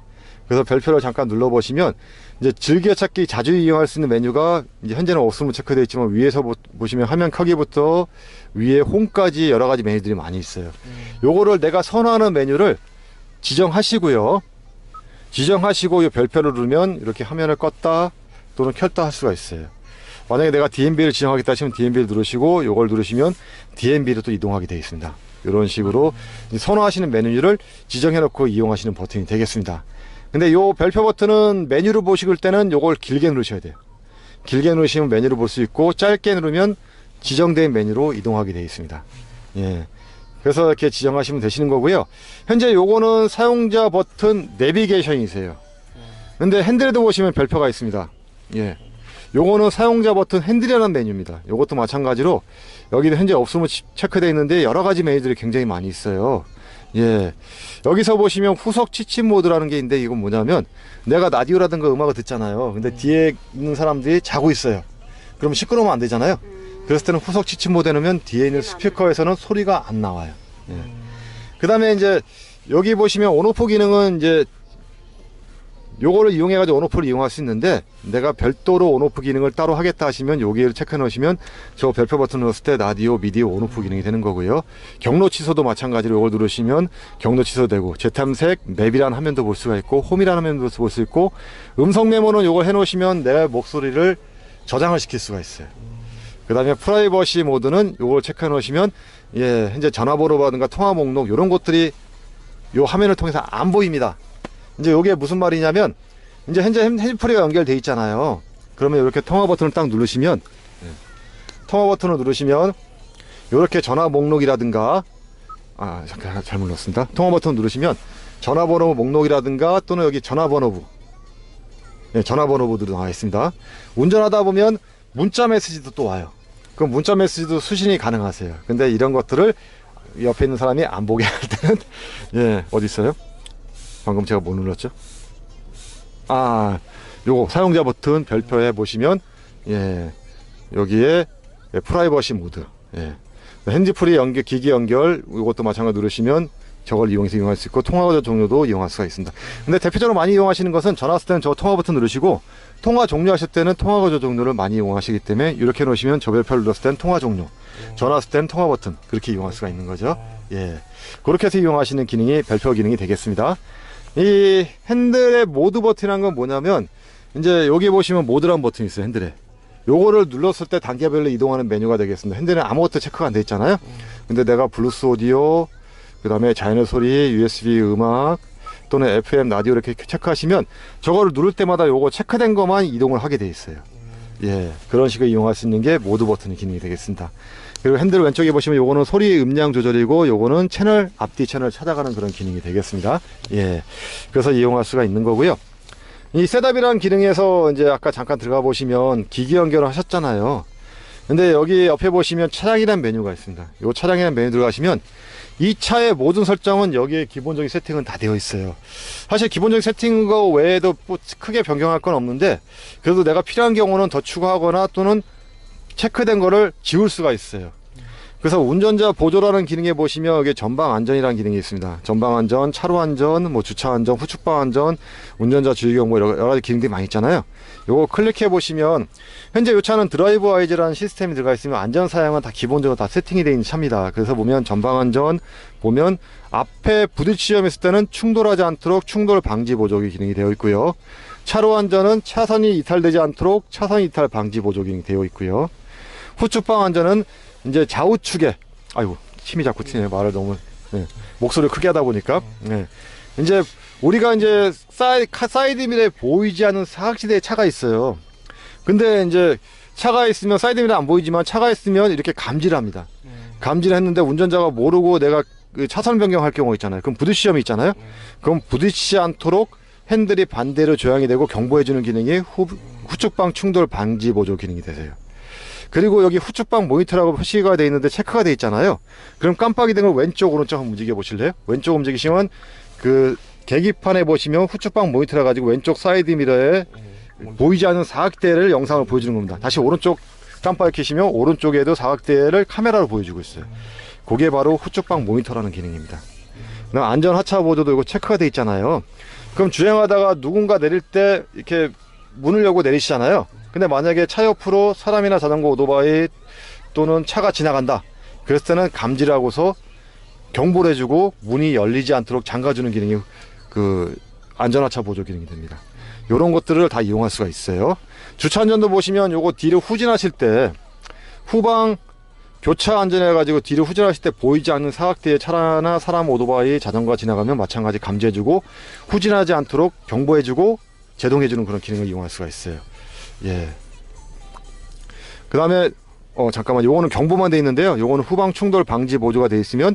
그래서 별표를 잠깐 눌러보시면 이제 즐겨찾기 자주 이용할 수 있는 메뉴가 이제 현재는 없음으로 체크되어 있지만 위에서 보시면 화면 크기부터 위에 홈까지 여러 가지 메뉴들이 많이 있어요. 요거를 내가 선호하는 메뉴를 지정하시고요. 지정하시고 이 별표를 누르면 이렇게 화면을 껐다 또는 켰다 할 수가 있어요. 만약에 내가 DMB를 지정하겠다 하시면 DMB를 누르시고 요걸 누르시면 DMB로 또 이동하게 되어 있습니다. 이런 식으로 선호하시는 메뉴를 지정해 놓고 이용하시는 버튼이 되겠습니다. 근데 요 별표 버튼은 메뉴를 보실 때는 요걸 길게 누르셔야 돼요. 길게 누르시면 메뉴를 볼 수 있고 짧게 누르면 지정된 메뉴로 이동하게 되어 있습니다. 예. 그래서 이렇게 지정하시면 되시는 거고요. 현재 요거는 사용자 버튼 내비게이션이세요. 근데 핸들에도 보시면 별표가 있습니다. 예. 요거는 사용자 버튼 핸들이라는 메뉴입니다. 요것도 마찬가지로 여기도 현재 없음을 체크되어 있는데 여러 가지 메뉴들이 굉장히 많이 있어요. 예. 여기서 보시면 후석 취침 모드라는 게 있는데 이건 뭐냐면 내가 라디오라든가 음악을 듣잖아요. 근데 뒤에 있는 사람들이 자고 있어요. 그러면 시끄러우면 안 되잖아요. 그랬을 때는 후석 취침 모드 해놓으면 뒤에 있는 스피커에서는 소리가 안 나와요. 예. 그 다음에 이제 여기 보시면 온오프 기능은 이제 요거를 이용해가지고 온오프를 이용할 수 있는데 내가 별도로 온오프 기능을 따로 하겠다 하시면 여기를 체크해 놓으시면 저 별표 버튼 눌렀을 때 라디오, 미디어 온오프 기능이 되는 거고요. 경로 취소도 마찬가지로 요걸 누르시면 경로 취소되고 재탐색, 맵이라는 화면도 볼 수가 있고 홈이라는 화면도 볼 수 있고 음성 메모는 요걸 해 놓으시면 내 목소리를 저장을 시킬 수가 있어요. 그 다음에 프라이버시 모드는 요걸 체크해 놓으시면 예, 현재 전화번호라든가 통화 목록 이런 것들이 요 화면을 통해서 안 보입니다. 이제 요게 무슨 말이냐면 이제 현재 핸드프리가 연결돼 있잖아요. 그러면 이렇게 통화 버튼을 딱 누르시면 통화 버튼을 누르시면 이렇게 전화 목록이라든가 잠깐 잘못 눌렀습니다. 통화 버튼 누르시면 전화번호 목록이라든가 또는 여기 전화번호부 전화번호부도 나와 있습니다. 운전하다 보면 문자 메시지도 또 와요. 그럼 문자 메시지도 수신이 가능하세요. 근데 이런 것들을 옆에 있는 사람이 안 보게 할 때는 예, 어디 있어요? 방금 제가 뭐 눌렀죠? 요거 사용자 버튼 별표에 보시면 예, 여기에 프라이버시 모드 예, 핸즈프리 연결, 기기 연결 이것도 마찬가지로 누르시면 저걸 이용해서 이용할 수 있고 통화 거절 종료도 이용할 수가 있습니다. 근데 대표적으로 많이 이용하시는 것은 전화 왔을 때는 저 통화 버튼 누르시고 통화 종료하실 때는 통화 거절 종료를 많이 이용하시기 때문에 이렇게 놓으시면 저 별표를 눌렀을 때는 통화 종료, 전화 왔을 때는 통화 버튼 그렇게 이용할 수가 있는 거죠. 예, 그렇게 해서 이용하시는 기능이 별표 기능이 되겠습니다. 이 핸들의 모드 버튼이란 건 뭐냐면 이제 여기 보시면 모드라는 버튼이 있어요. 핸들에 요거를 눌렀을 때 단계별로 이동하는 메뉴가 되겠습니다. 핸들에는 아무것도 체크가 안 돼 있잖아요. 근데 내가 블루스 오디오 그 다음에 자연의 소리, USB 음악 또는 FM 라디오 이렇게 체크하시면 저거를 누를 때마다 요거 체크된 것만 이동을 하게 돼 있어요. 예, 그런 식으로 이용할 수 있는 게 모드 버튼의 기능이 되겠습니다. 그리고 핸들 왼쪽에 보시면 요거는 소리 음량 조절이고 요거는 채널 앞뒤 채널 찾아가는 그런 기능이 되겠습니다. 예, 그래서 이용할 수가 있는 거고요. 이 셋업이라는 기능에서 이제 아까 잠깐 들어가 보시면 기기 연결을 하셨잖아요. 근데 여기 옆에 보시면 차량이라는 메뉴가 있습니다. 요 차량이라는 메뉴 들어가시면 이 차의 모든 설정은 여기에 기본적인 세팅은 다 되어 있어요. 사실 기본적인 세팅 거 외에도 뭐 크게 변경할 건 없는데 그래도 내가 필요한 경우는 더 추가하거나 또는 체크된 거를 지울 수가 있어요. 그래서 운전자 보조라는 기능에 보시면 여기 전방 안전이라는 기능이 있습니다. 전방 안전, 차로 안전, 뭐 주차 안전, 후측방 안전, 운전자 주의 경보 여러 가지 기능들이 많이 있잖아요. 요거 클릭해 보시면 현재 이 차는 드라이브 와이즈라는 시스템이 들어가 있으면 안전 사양은 다 기본적으로 다 세팅이 되어 있는 차입니다. 그래서 보면 전방 안전 보면 앞에 부딪히기 위험했을 때는 충돌하지 않도록 충돌 방지 보조기 기능이 되어 있고요. 차로 안전은 차선이 이탈되지 않도록 차선 이탈 방지 보조 기능이 되어 있고요. 후측방 안전은 이제 좌우측에 아이고 힘이 자꾸 튀네요. 말을 너무 목소리를 크게 하다 보니까 이제 우리가 이제 사이드 미러에 보이지 않는 사각지대에 차가 있어요. 근데 이제 차가 있으면 사이드 미러 안 보이지만 차가 있으면 이렇게 감지를 합니다. 감지를 했는데 운전자가 모르고 내가 그 차선 변경할 경우 있잖아요. 그럼 부딪 시험이 있잖아요. 그럼 부딪히지 않도록 핸들이 반대로 조향이 되고 경보해주는 기능이 후측방 충돌 방지 보조 기능이 되세요. 그리고 여기 후측방 모니터라고 표시가 되어 있는데 체크가 되어 있잖아요. 그럼 깜빡이 된 걸 왼쪽 오른쪽 한번 움직여 보실래요? 왼쪽 움직이시면 그 계기판에 보시면 후측방 모니터라 가지고 왼쪽 사이드 미러에 보이지 않는 사각대를 영상을 보여주는 겁니다. 다시 오른쪽 깜빡이 켜시면 오른쪽에도 사각대를 카메라로 보여주고 있어요. 그게 바로 후측방 모니터라는 기능입니다. 안전 하차 보조도 이거 체크가 되어 있잖아요. 그럼 주행하다가 누군가 내릴 때 이렇게 문을 열고 내리시잖아요. 근데 만약에 차 옆으로 사람이나 자전거, 오토바이 또는 차가 지나간다. 그랬을 때는 감지를 하고서 경보를 해주고 문이 열리지 않도록 잠가주는 기능이 그 안전하차 보조 기능이 됩니다. 이런 것들을 다 이용할 수가 있어요. 주차 안전도 보시면 요거 뒤를 후진하실 때 후방 교차 안전해 가지고 뒤를 후진하실 때 보이지 않는 사각대에 차나 사람, 오토바이, 자전거가 지나가면 마찬가지 감지해주고 후진하지 않도록 경보해주고 제동해주는 그런 기능을 이용할 수가 있어요. 예. 그 다음에 잠깐만, 요거는 경보만 돼 있는데요. 요거는 후방 충돌 방지 보조가 돼 있으면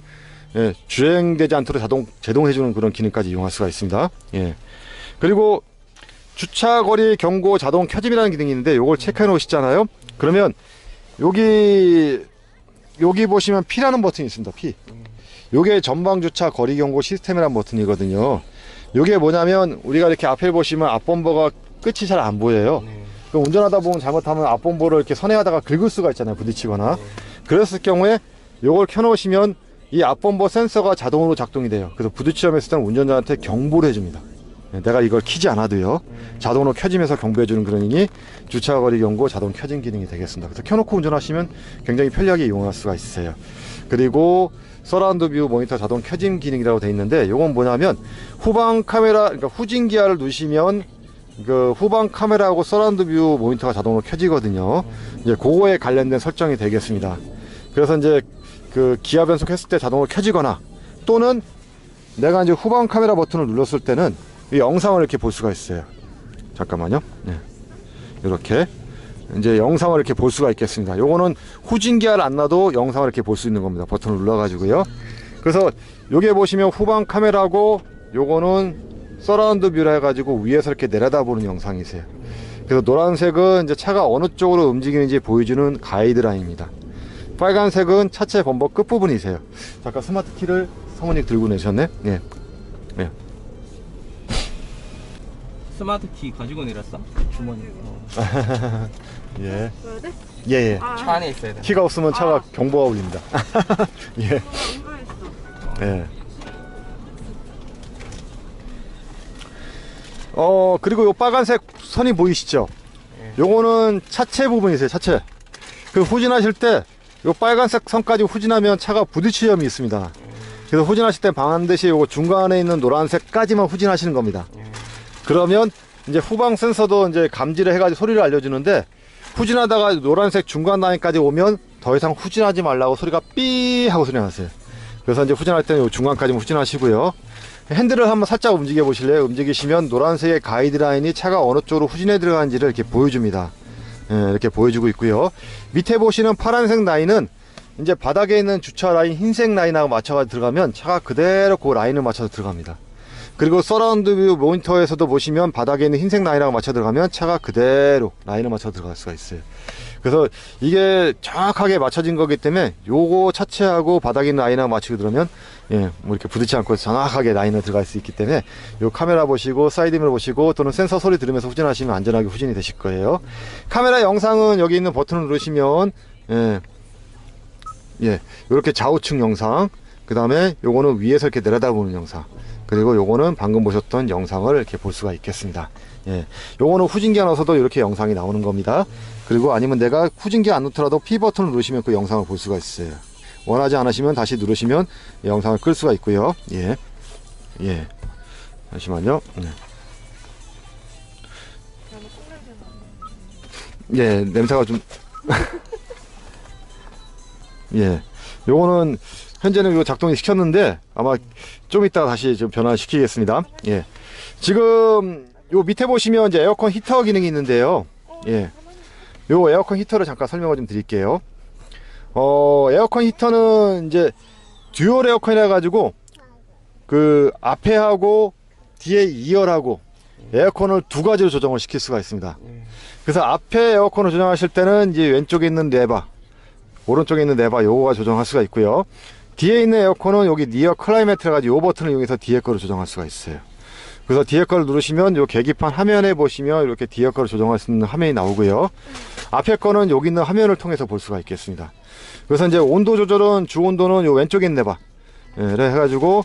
예, 주행되지 않도록 제동해주는 그런 기능까지 이용할 수가 있습니다. 예. 그리고 주차거리 경고 자동 켜짐이라는 기능이 있는데 요걸 체크해 놓으시잖아요. 그러면 여기 보시면 P라는 버튼이 있습니다. P. 요게 전방 주차 거리 경고 시스템이라는 버튼이거든요. 요게 뭐냐면 우리가 이렇게 앞에 보시면 앞범버가 끝이 잘 안 보여요. 그럼 운전하다 보면 잘못하면 앞범버를 이렇게 선회하다가 긁을 수가 있잖아요. 부딪히거나. 그랬을 경우에 요걸 켜놓으시면 이 앞범버 센서가 자동으로 작동이 돼요. 그래서 부딪히면 했을 때는 운전자한테 경보를 해줍니다. 내가 이걸 키지 않아도요, 자동으로 켜지면서 경보해주는 그런 기능이 주차거리 경고 자동 켜짐 기능이 되겠습니다. 그래서 켜놓고 운전하시면 굉장히 편리하게 이용할 수가 있어요. 그리고 서라운드 뷰 모니터 자동 켜짐 기능이라고 되어 있는데, 요건 뭐냐면 후방 카메라, 그러니까 후진 기어를 누르시면 그 후방 카메라하고 서라운드 뷰 모니터가 자동으로 켜지거든요. 이제 그거에 관련된 설정이 되겠습니다. 그래서 이제 그 기아 변속 했을 때 자동으로 켜지거나, 또는 내가 이제 후방 카메라 버튼을 눌렀을 때는 이 영상을 이렇게 볼 수가 있어요. 잠깐만요. 네. 이렇게 이제 영상을 이렇게 볼 수가 있겠습니다. 요거는 후진 기어를 안 놔도 영상을 이렇게 볼 수 있는 겁니다. 버튼을 눌러 가지고요. 그래서 요게 보시면 후방 카메라고, 요거는 서라운드 뷰라 해가지고 위에서 이렇게 내려다보는 영상이세요. 그래서 노란색은 이제 차가 어느 쪽으로 움직이는지 보여주는 가이드라인입니다. 빨간색은 차체 범버 끝부분이세요. 잠깐 스마트 키를 사모님 들고 내셨네. 예. 예. 스마트 키 가지고 내렸어? 주머니. 예. 줘야 돼? 예, 예. 차 안에 있어야 돼. 키가 없으면 차가 경보가 울립니다. 예. 예. 그리고 요 빨간색 선이 보이시죠? 요거는 차체 부분이세요, 차체. 그 후진하실 때 요 빨간색 선까지 후진하면 차가 부딪힐 위험이 있습니다. 그래서 후진하실 때 반드시 요거 중간에 있는 노란색까지만 후진하시는 겁니다. 그러면 이제 후방 센서도 이제 감지를 해가지고 소리를 알려주는데, 후진하다가 노란색 중간 라인까지 오면 더 이상 후진하지 말라고 소리가 삐 하고 소리 나세요. 그래서 이제 후진할 때는 요 중간까지만 후진하시고요. 핸들을 한번 살짝 움직여 보실래요? 움직이시면 노란색의 가이드라인이 차가 어느 쪽으로 후진해 들어가는지를 이렇게 보여줍니다. 예, 이렇게 보여주고 있고요. 밑에 보시는 파란색 라인은 이제 바닥에 있는 주차 라인 흰색 라인하고 맞춰서 들어가면 차가 그대로 그 라인을 맞춰서 들어갑니다. 그리고 서라운드 뷰 모니터에서도 보시면 바닥에 있는 흰색 라인하고 맞춰 들어가면 차가 그대로 라인을 맞춰 들어갈 수가 있어요. 그래서 이게 정확하게 맞춰진 거기 때문에 요거 차체하고 바닥에 있는 라인하고 맞추고 들어오면 예, 뭐 이렇게 부딪히지 않고 정확하게 라인을 들어갈 수 있기 때문에 요 카메라 보시고 사이드미러 보시고 또는 센서 소리 들으면서 후진하시면 안전하게 후진이 되실 거예요. 카메라 영상은 여기 있는 버튼을 누르시면 예, 요렇게 좌우측 영상, 그 다음에 요거는 위에서 이렇게 내려다보는 영상, 그리고 요거는 방금 보셨던 영상을 이렇게 볼 수가 있겠습니다. 예, 요거는 후진기어 넣어서도 이렇게 영상이 나오는 겁니다. 그리고 아니면 내가 후진기어 안 넣더라도 P 버튼을 누르시면 그 영상을 볼 수가 있어요. 원하지 않으시면 다시 누르시면 영상을 끌 수가 있고요. 예, 예, 잠시만요. 예, 냄새가 좀 예, 요거는 현재는 이거 작동이 시켰는데 아마 좀 이따가 다시 좀 변화시키겠습니다. 예, 지금 요 밑에 보시면 이제 에어컨 히터 기능이 있는데요. 예, 요 에어컨 히터를 잠깐 설명을 좀 드릴게요. 에어컨 히터는 이제 듀얼 에어컨이라 가지고 그 앞에 하고 뒤에 2열하고 에어컨을 두 가지로 조정을 시킬 수가 있습니다. 그래서 앞에 에어컨을 조정하실 때는 이제 왼쪽에 있는 레바, 오른쪽에 있는 레바 요거가 조정할 수가 있고요. 뒤에 있는 에어컨은 여기 니어 클라이매트라 가지고 요 버튼을 이용해서 뒤에 거를 조정할 수가 있어요. 그래서 뒤에 거를 누르시면 요 계기판 화면에 보시면 이렇게 뒤에 거를 조정할 수 있는 화면이 나오고요. 앞에 거는 여기 있는 화면을 통해서 볼 수가 있겠습니다. 그래서 이제 온도 조절은 주 온도는 요 왼쪽에 있는 레바 를 해가지고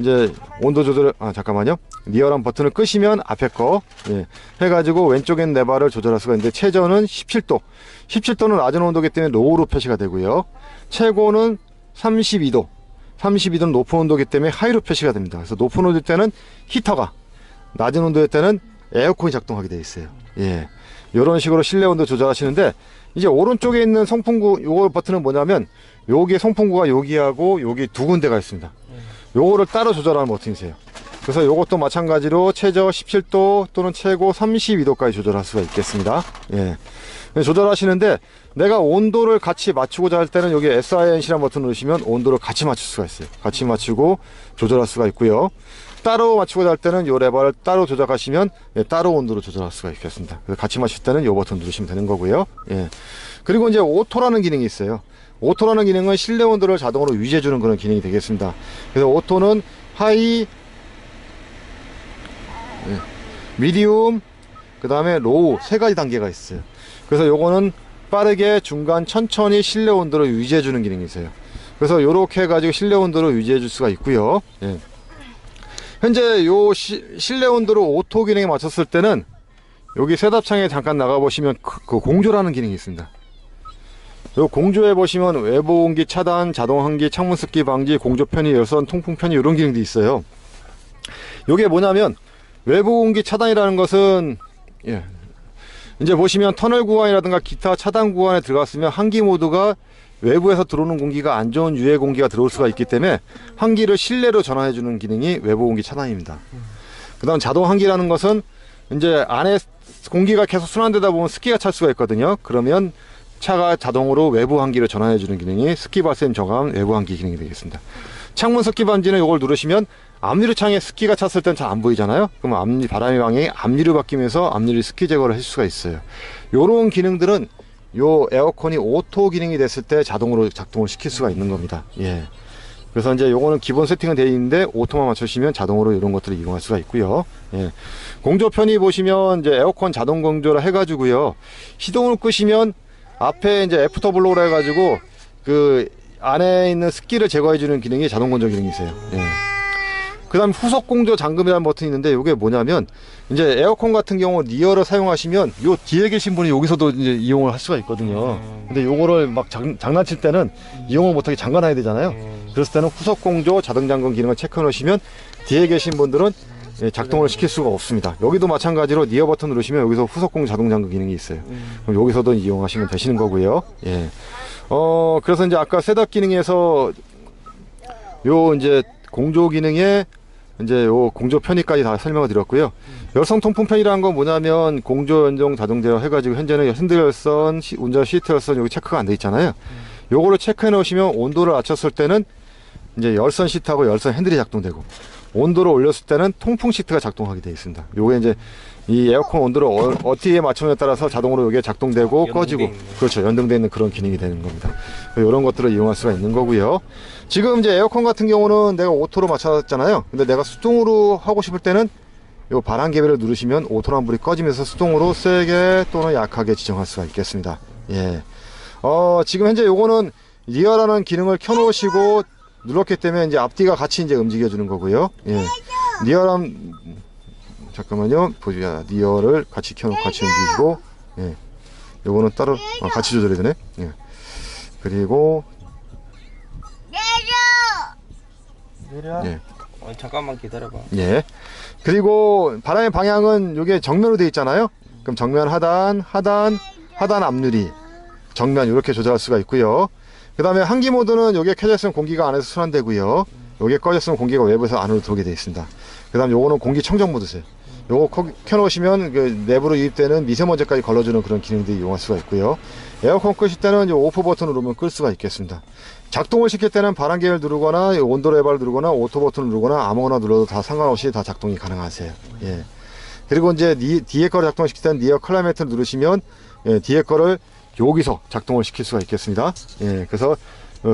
이제 온도 조절, 잠깐만요. 리어랑 버튼을 끄시면 앞에 거, 예, 해가지고 왼쪽엔 레버를 조절할 수가 있는데, 최저는 17도. 17도는 낮은 온도이기 때문에 로우로 표시가 되고요. 최고는 32도. 32도는 높은 온도이기 때문에 하이로 표시가 됩니다. 그래서 높은 온도일 때는 히터가, 낮은 온도일 때는 에어컨이 작동하게 되어 있어요. 예. 이런 식으로 실내 온도 조절하시는데, 이제 오른쪽에 있는 송풍구, 요거 버튼은 뭐냐면, 여기에 송풍구가 여기하고 여기 두 군데가 있습니다. 요거를 따로 조절하는 버튼이세요. 그래서 요것도 마찬가지로 최저 17도 또는 최고 32도까지 조절할 수가 있겠습니다. 예. 조절하시는데, 내가 온도를 같이 맞추고자 할 때는 여기 SINC라는 버튼을 누르시면 온도를 같이 맞출 수가 있어요. 같이 맞추고 조절할 수가 있고요. 따로 맞추고자 할 때는 요 레버를 따로 조작하시면, 예, 따로 온도를 조절할 수가 있겠습니다. 그래서 같이 맞출 때는 요 버튼 누르시면 되는 거고요. 예. 그리고 이제 오토라는 기능이 있어요. 오토라는 기능은 실내 온도를 자동으로 유지해 주는 그런 기능이 되겠습니다. 그래서 오토는 하이, 예, 미디움, 그 다음에 로우 세 가지 단계가 있어요. 그래서 요거는 빠르게, 중간, 천천히 실내 온도를 유지해 주는 기능이 있어요. 그래서 요렇게 해가지고 실내 온도를 유지해 줄 수가 있고요. 예. 현재 요 실내 온도를 오토 기능에 맞췄을 때는 여기 셋업창에 잠깐 나가 보시면 그 공조라는 기능이 있습니다. 요 공조에 보시면 외부 온기 차단, 자동 환기, 창문 습기 방지, 공조 편의, 열선 통풍 편의 이런 기능도 있어요. 요게 뭐냐면 외부 온기 차단이라는 것은, 예, 이제 보시면 터널 구간이라든가 기타 차단 구간에 들어갔으면 환기 모드가 외부에서 들어오는 공기가 안 좋은 유해 공기가 들어올 수가 있기 때문에 환기를 실내로 전환해 주는 기능이 외부 온기 차단입니다. 그 다음 자동 환기라는 것은 이제 안에 공기가 계속 순환되다 보면 습기가 찰 수가 있거든요. 그러면 차가 자동으로 외부 환기를 전환해 주는 기능이 습기 발생 저감 외부 환기 기능이 되겠습니다. 창문 습기 반지는 이걸 누르시면 앞유리 창에 습기가 찼을 땐 잘 안 보이잖아요. 그럼 바람의 방향이 앞유리 바뀌면서 앞유리 습기 제거를 할 수가 있어요. 요런 기능들은 요 에어컨이 오토 기능이 됐을 때 자동으로 작동을 시킬 수가 있는 겁니다. 예. 그래서 이제 요거는 기본 세팅은 되어 있는데 오토만 맞추시면 자동으로 이런 것들을 이용할 수가 있고요. 예. 공조 편의 보시면 이제 에어컨 자동 공조를 해가지고요. 시동을 끄시면 앞에 이제 애프터 블로우라 해가지고 그 안에 있는 습기를 제거해주는 기능이 자동 건조 기능이 있어요. 예. 그 다음 후속 공조 잠금이라는 버튼이 있는데 이게 뭐냐면 이제 에어컨 같은 경우 리어를 사용하시면 요 뒤에 계신 분이 여기서도 이제 이용을 할 수가 있거든요. 근데 요거를 막 장난칠 때는 이용을 못하게 잠가놔야 되잖아요. 그랬을 때는 후속 공조 자동 잠금 기능을 체크해 놓으시면 뒤에 계신 분들은, 예, 작동을 시킬 수가 없습니다. 여기도 마찬가지로 리어 버튼 누르시면 여기서 후속 공조 자동 잠금 기능이 있어요. 그럼 여기서도 이용하시면 되시는 거고요. 예. 그래서 이제 아까 셋업 기능에서 요 이제 공조 기능에 이제 요 공조 편의까지 다 설명을 드렸고요. 열선 통풍 편의라는 건 뭐냐면 공조 연동 자동 제어 해가지고 현재는 핸들 열선, 운전 시트 열선 여기 체크가 안 돼 있잖아요. 요거를 체크해 놓으시면 온도를 낮췄을 때는 이제 열선 시트하고 열선 핸들이 작동되고 온도를 올렸을 때는 통풍 시트가 작동하게 되어 있습니다. 요게 이제 이 에어컨 온도를 어떻게 맞추느냐에 따라서 자동으로 이게 작동되고 꺼지고, 그렇죠, 연동되어 있는 그런 기능이 되는 겁니다. 이런 것들을 이용할 수가 있는 거고요. 지금 이제 에어컨 같은 경우는 내가 오토로 맞췄잖아요. 근데 내가 수동으로 하고 싶을 때는 요 바람 개비를 누르시면 오토란 불이 꺼지면서 수동으로 세게 또는 약하게 지정할 수가 있겠습니다. 예. 지금 현재 요거는 리어라는 기능을 켜놓으시고 눌렀기 때문에 이제 앞뒤가 같이 이제 움직여주는 거고요. 예. 리어란, 잠깐만요. 보자. 리어를 같이 켜놓고 같이 움직이시고, 예. 요거는 따로, 같이 조절이 되네. 예. 그리고, 내려. 예. 잠깐만 기다려봐. 예. 그리고 바람의 방향은 요게 정면으로 되어 있잖아요. 그럼 정면 하단, 하단, 하단 앞유리, 정면 이렇게 조절할 수가 있고요. 그 다음에 환기 모드는 여기에 켜져 있으면 공기가 안에서 순환되고요. 여기에 꺼져 있으면 공기가 외부에서 안으로 들어오게 되어 있습니다. 그 다음 요거는 공기 청정 모드세요. 요거 켜놓으시면 그 내부로 유입되는 미세먼지까지 걸러주는 그런 기능들이 이용할 수가 있고요. 에어컨 끄실 때는 요 오프 버튼을 누르면 끌 수가 있겠습니다. 작동을 시킬 때는 바람개를 누르거나 온도 레버를 누르거나 오토 버튼을 누르거나 아무거나 눌러도 다 상관없이 다 작동이 가능하세요. 예. 그리고 이제 뒤에 거를 작동시킬 때는 리어 클라이매트를 누르시면, 예, 뒤에 거를 여기서 작동을 시킬 수가 있겠습니다. 예. 그래서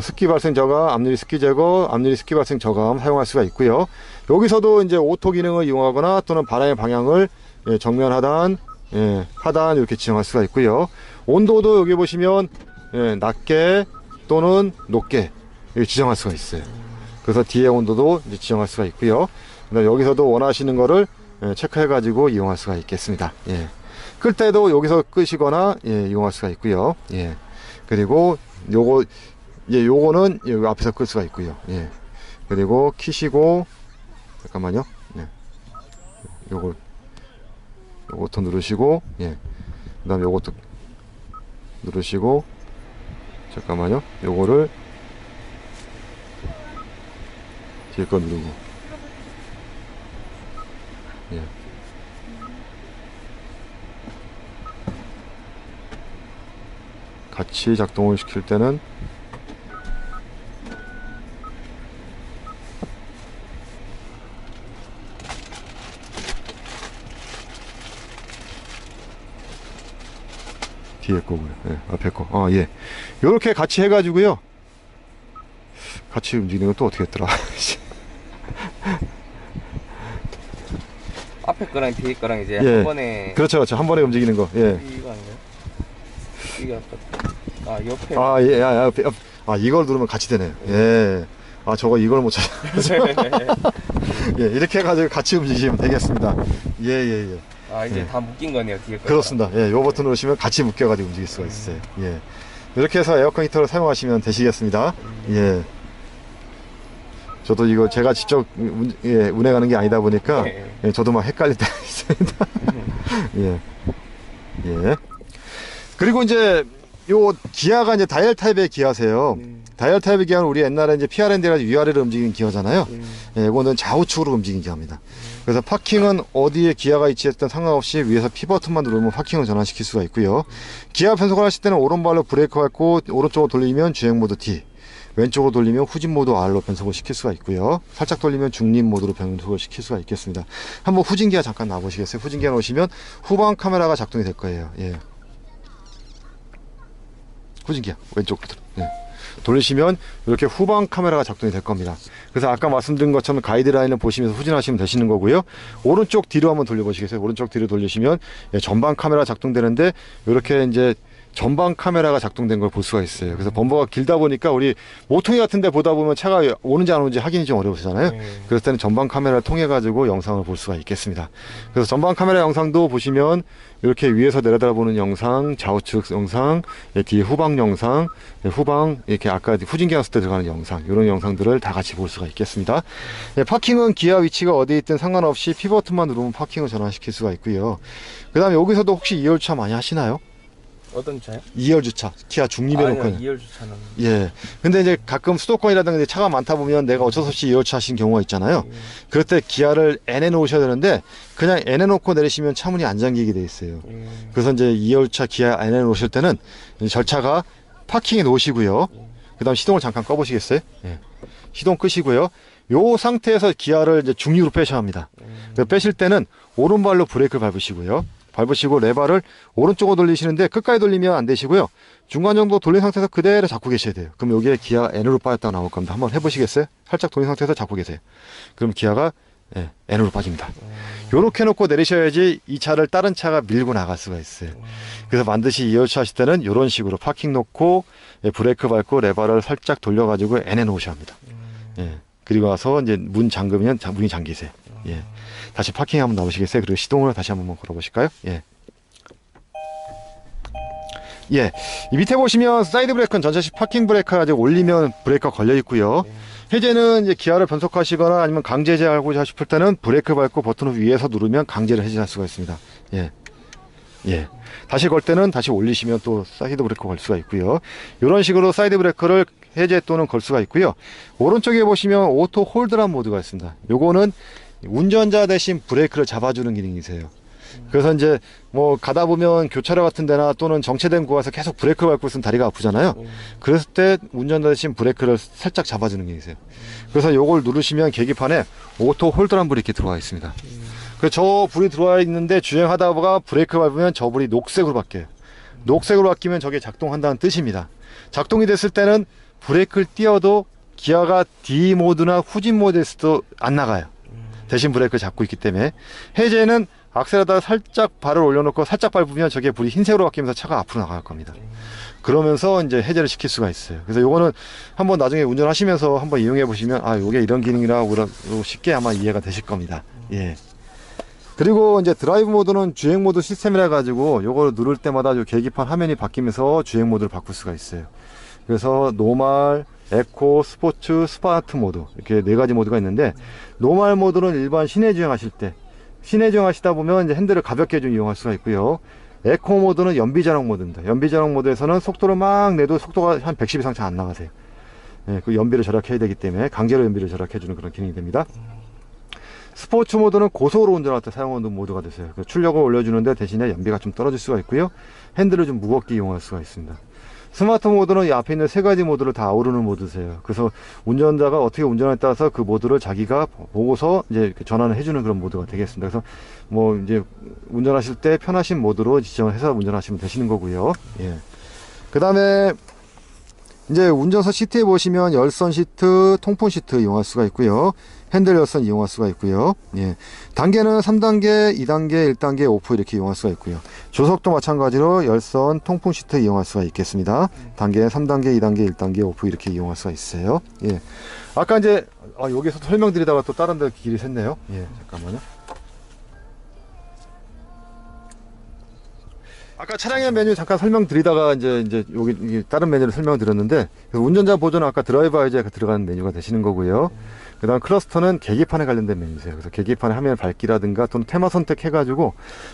습기 발생 저감, 앞유리 습기 제거, 앞유리 습기 발생 저감 사용할 수가 있고요. 여기서도 이제 오토 기능을 이용하거나 또는 바람의 방향을, 예, 정면 하단, 예, 하단 이렇게 지정할 수가 있고요. 온도도 여기 보시면, 예, 낮게 또는 높게 이렇게 지정할 수가 있어요. 그래서 뒤에 온도도 이제 지정할 수가 있고요. 그다음에 여기서도 원하시는 거를 체크해 가지고 이용할 수가 있겠습니다. 예. 끌 때도 여기서 끄시거나 이용할 수가 있고요. 예. 그리고 요거는 여기 앞에서 끌 수가 있고요. 예. 그리고 키시고 잠깐만요. 네. 요것도 누르시고, 예. 그 다음에 요것도 누르시고, 잠깐만요. 요거를 뒤에 거 누르고, 예. 같이 작동을 시킬 때는 뒤에 거고요. 예, 앞에 거. 아, 예. 요렇게 같이 해가지고요. 같이 움직이는 건 또 어떻게 했더라. 앞에 거랑 뒤에 거랑 이제 예. 한 번에. 그렇죠, 그렇죠. 한 번에 움직이는 거. 예. 이거 아닌가요? 이게 아까. 아, 옆에. 아, 예, 아, 이걸 누르면 같이 되네요. 예. 아, 저거 이걸 못 찾아. 예, 이렇게 해가지고 같이 움직이시면 되겠습니다. 예, 예, 예. 아, 이제 예. 다 묶인 거네요, 뒤에 거. 그렇습니다. 예, 요 버튼 누르시면 같이 묶여가지고 움직일 수가 있어요. 예. 이렇게 해서 에어컨 히터를 사용하시면 되시겠습니다. 예. 저도 이거 제가 직접 운행하는 게 아니다 보니까 예, 저도 막 헷갈릴 때가 있습니다. 예. 예. 그리고 이제 요 기아가 이제 다이얼 타입의 기아세요. 다이얼 타입의 기아는 우리 옛날에 이제 PRND가 위아래로 움직이는 기어잖아요. 예, 이거는 좌우측으로 움직이는 기아입니다. 그래서 파킹은 어디에 기아가 위치했든 상관없이 위에서 P 버튼만 누르면 파킹을 전환시킬 수가 있고요. 기아 변속을 하실 때는 오른발로 브레이크 밟고 오른쪽으로 돌리면 주행 모드 D, 왼쪽으로 돌리면 후진 모드 R로 변속을 시킬 수가 있고요. 살짝 돌리면 중립 모드로 변속을 시킬 수가 있겠습니다. 한번 후진 기아 잠깐 놔보시겠어요? 후진 기아 놓으시면 후방 카메라가 작동이 될 거예요. 예. 후진 기아 왼쪽으로 예. 돌리시면 이렇게 후방 카메라가 작동이 될 겁니다. 그래서 아까 말씀드린 것처럼 가이드라인을 보시면서 후진하시면 되시는 거고요. 오른쪽 뒤로 한번 돌려보시겠어요? 오른쪽 뒤로 돌리시면 전방 카메라 작동되는데 이렇게 이제 전방 카메라가 작동된 걸 볼 수가 있어요. 그래서 범버가 길다 보니까 우리 모퉁이 같은 데 보다 보면 차가 오는지 안 오는지 확인이 좀 어려우시잖아요. 그럴 때는 전방 카메라를 통해 가지고 영상을 볼 수가 있겠습니다. 그래서 전방 카메라 영상도 보시면 이렇게 위에서 내려다보는 영상, 좌우측 영상, 뒤에 후방 영상, 후방 이렇게 아까 후진기 갔을 때 들어가는 영상, 이런 영상들을 다 같이 볼 수가 있겠습니다. 파킹은 기아 위치가 어디에 있든 상관없이 P 버튼만 누르면 파킹을 전환시킬 수가 있고요. 그 다음에 여기서도 혹시 2열 주차 많이 하시나요? 어떤 차요? 2열 주차, 기아 중립에 놓고. 2열 주차는. 예. 근데 이제 가끔 수도권이라든가 차가 많다 보면 내가 어쩔 수 없이 2열 주차 하시는 경우가 있잖아요. 그럴 때 기아를 N에 놓으셔야 되는데 그냥 N에 놓고 내리시면 차문이 안 잠기게 돼 있어요. 그래서 이제 2열 차 기아 N에 놓으실 때는 절차가 파킹에 놓으시고요. 그 다음 시동을 잠깐 꺼보시겠어요? 예. 시동 끄시고요. 요 상태에서 기아를 이제 중립으로 빼셔야 합니다. 빼실 때는 오른발로 브레이크를 밟으시고요. 밟으시고 레바를 오른쪽으로 돌리시는데 끝까지 돌리면 안 되시고요. 중간 정도 돌린 상태에서 그대로 잡고 계셔야 돼요. 그럼 여기에 기아 N으로 빠졌다고 나올 겁니다. 한번 해보시겠어요? 살짝 돌린 상태에서 잡고 계세요. 그럼 기아가 N으로 빠집니다. 요렇게 놓고 내리셔야지 이 차를 다른 차가 밀고 나갈 수가 있어요. 그래서 반드시 2열차 하실 때는 이런 식으로 파킹 놓고 브레이크 밟고 레바를 살짝 돌려가지고 N에 놓으셔야 합니다. 그리고 와서 이제 문 잠그면 문이 잠기세요. 예. 다시 파킹 한번 나오시겠어요? 그리고 시동을 다시 한번 걸어보실까요? 예. 예. 이 밑에 보시면 사이드 브레이크는 전차식 파킹 브레이크가 아직 올리면 브레이크가 걸려 있고요. 해제는 이제 기아를 변속하시거나 아니면 강제 해제하고자 싶을 때는 브레이크 밟고 버튼을 위에서 누르면 강제를 해제할 수가 있습니다. 예. 예. 다시 걸 때는 다시 올리시면 또 사이드 브레이크 걸 수가 있고요. 이런 식으로 사이드 브레이크를 해제 또는 걸 수가 있고요. 오른쪽에 보시면 오토 홀드란 모드가 있습니다. 요거는 운전자 대신 브레이크를 잡아주는 기능이세요. 그래서 이제 뭐 가다 보면 교차로 같은 데나 또는 정체된 구간에서 계속 브레이크 밟고 있으면 다리가 아프잖아요. 그랬을 때 운전자 대신 브레이크를 살짝 잡아주는 기능이세요. 그래서 요걸 누르시면 계기판에 오토 홀드란 불이 이렇게 들어와 있습니다. 그래서 저 불이 들어와 있는데 주행하다가 브레이크 밟으면 저 불이 녹색으로 바뀌어요. 녹색으로 바뀌면 저게 작동한다는 뜻입니다. 작동이 됐을 때는 브레이크를 띄워도 기아가 D 모드나 후진 모드에서도 안 나가요. 대신 브레이크를 잡고 있기 때문에. 해제는 악셀에다가 살짝 발을 올려놓고 살짝 밟으면 저게 불이 흰색으로 바뀌면서 차가 앞으로 나갈 겁니다. 그러면서 이제 해제를 시킬 수가 있어요. 그래서 요거는 한번 나중에 운전하시면서 한번 이용해 보시면 아 요게 이런 기능이라고 쉽게 아마 이해가 되실 겁니다. 예. 그리고 이제 드라이브 모드는 주행 모드 시스템이라 가지고 요걸 누를 때마다 요 계기판 화면이 바뀌면서 주행 모드를 바꿀 수가 있어요. 그래서 노멀, 에코, 스포츠, 스마트 모드 이렇게 4가지 모드가 있는데 노멀 모드는 일반 시내 주행하실 때 시내 주행하시다 보면 이제 핸들을 가볍게 좀 이용할 수가 있고요. 에코 모드는 연비 자동 모드입니다. 연비 자동 모드에서는 속도를 막 내도 속도가 한 110 이상 잘 안 나가세요. 예, 그 연비를 절약해야 되기 때문에 강제로 연비를 절약해 주는 그런 기능이 됩니다. 스포츠 모드는 고속으로 운전할 때 사용하는 모드가 되세요. 출력을 올려주는데 대신에 연비가 좀 떨어질 수가 있고요. 핸들을 좀 무겁게 이용할 수가 있습니다. 스마트 모드는 이 앞에 있는 3가지 모드를 다 아우르는 모드세요. 그래서 운전자가 어떻게 운전에 따라서 그 모드를 자기가 보고서 이제 전환을 해주는 그런 모드가 되겠습니다. 그래서 뭐 이제 운전하실 때 편하신 모드로 지정을 해서 운전하시면 되시는 거고요. 예. 그 다음에 이제 운전석 시트에 보시면 열선 시트, 통풍 시트 이용할 수가 있고요. 핸들 열선 이용할 수가 있고요. 예. 단계는 3단계, 2단계, 1단계, 오프 이렇게 이용할 수가 있고요. 조석도 마찬가지로 열선, 통풍 시트 이용할 수가 있겠습니다. 단계 3단계, 2단계, 1단계, 오프 이렇게 이용할 수가 있어요. 예. 아까 이제 여기서 설명드리다가 또 다른 데 길이 샜네요. 예. 잠깐만요. 아까 차량의 메뉴 잠깐 설명드리다가 이제 여기 다른 메뉴를 설명드렸는데 운전자 보조는 아까 드라이버 아이디가 들어가는 메뉴가 되시는 거고요. 그 다음 클러스터는 계기판에 관련된 메뉴세요. 그래서 계기판에 화면 밝기라든가 또는 테마 선택해가지고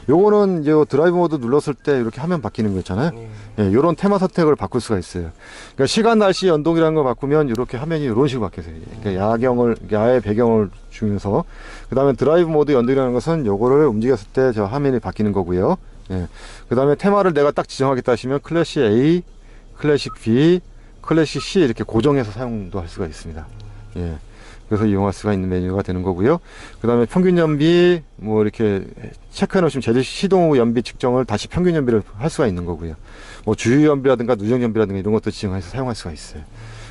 요거는 이제 드라이브 모드 눌렀을 때 이렇게 화면 바뀌는 거 있잖아요. 예, 요런 테마 선택을 바꿀 수가 있어요. 그러니까 시간, 날씨, 연동이라는 걸 바꾸면 이렇게 화면이 이런 식으로 바뀌어요. 그러니까 야외 배경을 주면서 그 다음에 드라이브 모드 연동이라는 것은 요거를 움직였을 때 저 화면이 바뀌는 거고요. 예. 그 다음에 테마를 내가 딱 지정하겠다 하시면 클래식 A, 클래식 B, 클래식 C 이렇게 고정해서 사용도 할 수가 있습니다. 예. 그래서 이용할 수가 있는 메뉴가 되는 거고요. 그 다음에 평균 연비 뭐 이렇게 체크해 놓으시면 제일 시동 후 연비 측정을 다시 평균 연비를 할 수가 있는 거고요. 뭐 주유 연비라든가 누정 연비라든가 이런 것도 지정해서 사용할 수가 있어요.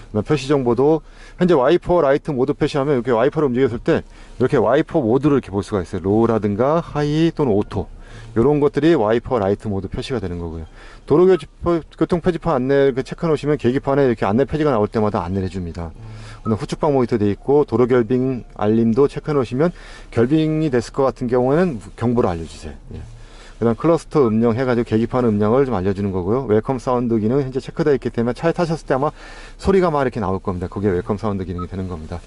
그다음 표시 정보도 현재 와이퍼 라이트 모드 표시하면 이렇게 와이퍼를 움직였을 때 이렇게 와이퍼 모드를 이렇게 볼 수가 있어요. 로우라든가 하이 또는 오토 이런 것들이 와이퍼 라이트 모드 표시가 되는 거고요. 도로교통 표지판 안내 체크해 놓으시면 계기판에 이렇게 안내 표지가 나올 때마다 안내를 해줍니다. 후측방 모니터 되어 있고 도로 결빙 알림도 체크해 놓으시면 결빙이 됐을 것 같은 경우에는 경보를 알려주세요. 예. 그 다음 클러스터 음량 해가지고 계기판 음량을 좀 알려주는 거고요. 웰컴 사운드 기능 현재 체크되어 있기 때문에 차에 타셨을 때 아마 소리가 막 이렇게 나올 겁니다. 그게 웰컴 사운드 기능이 되는 겁니다.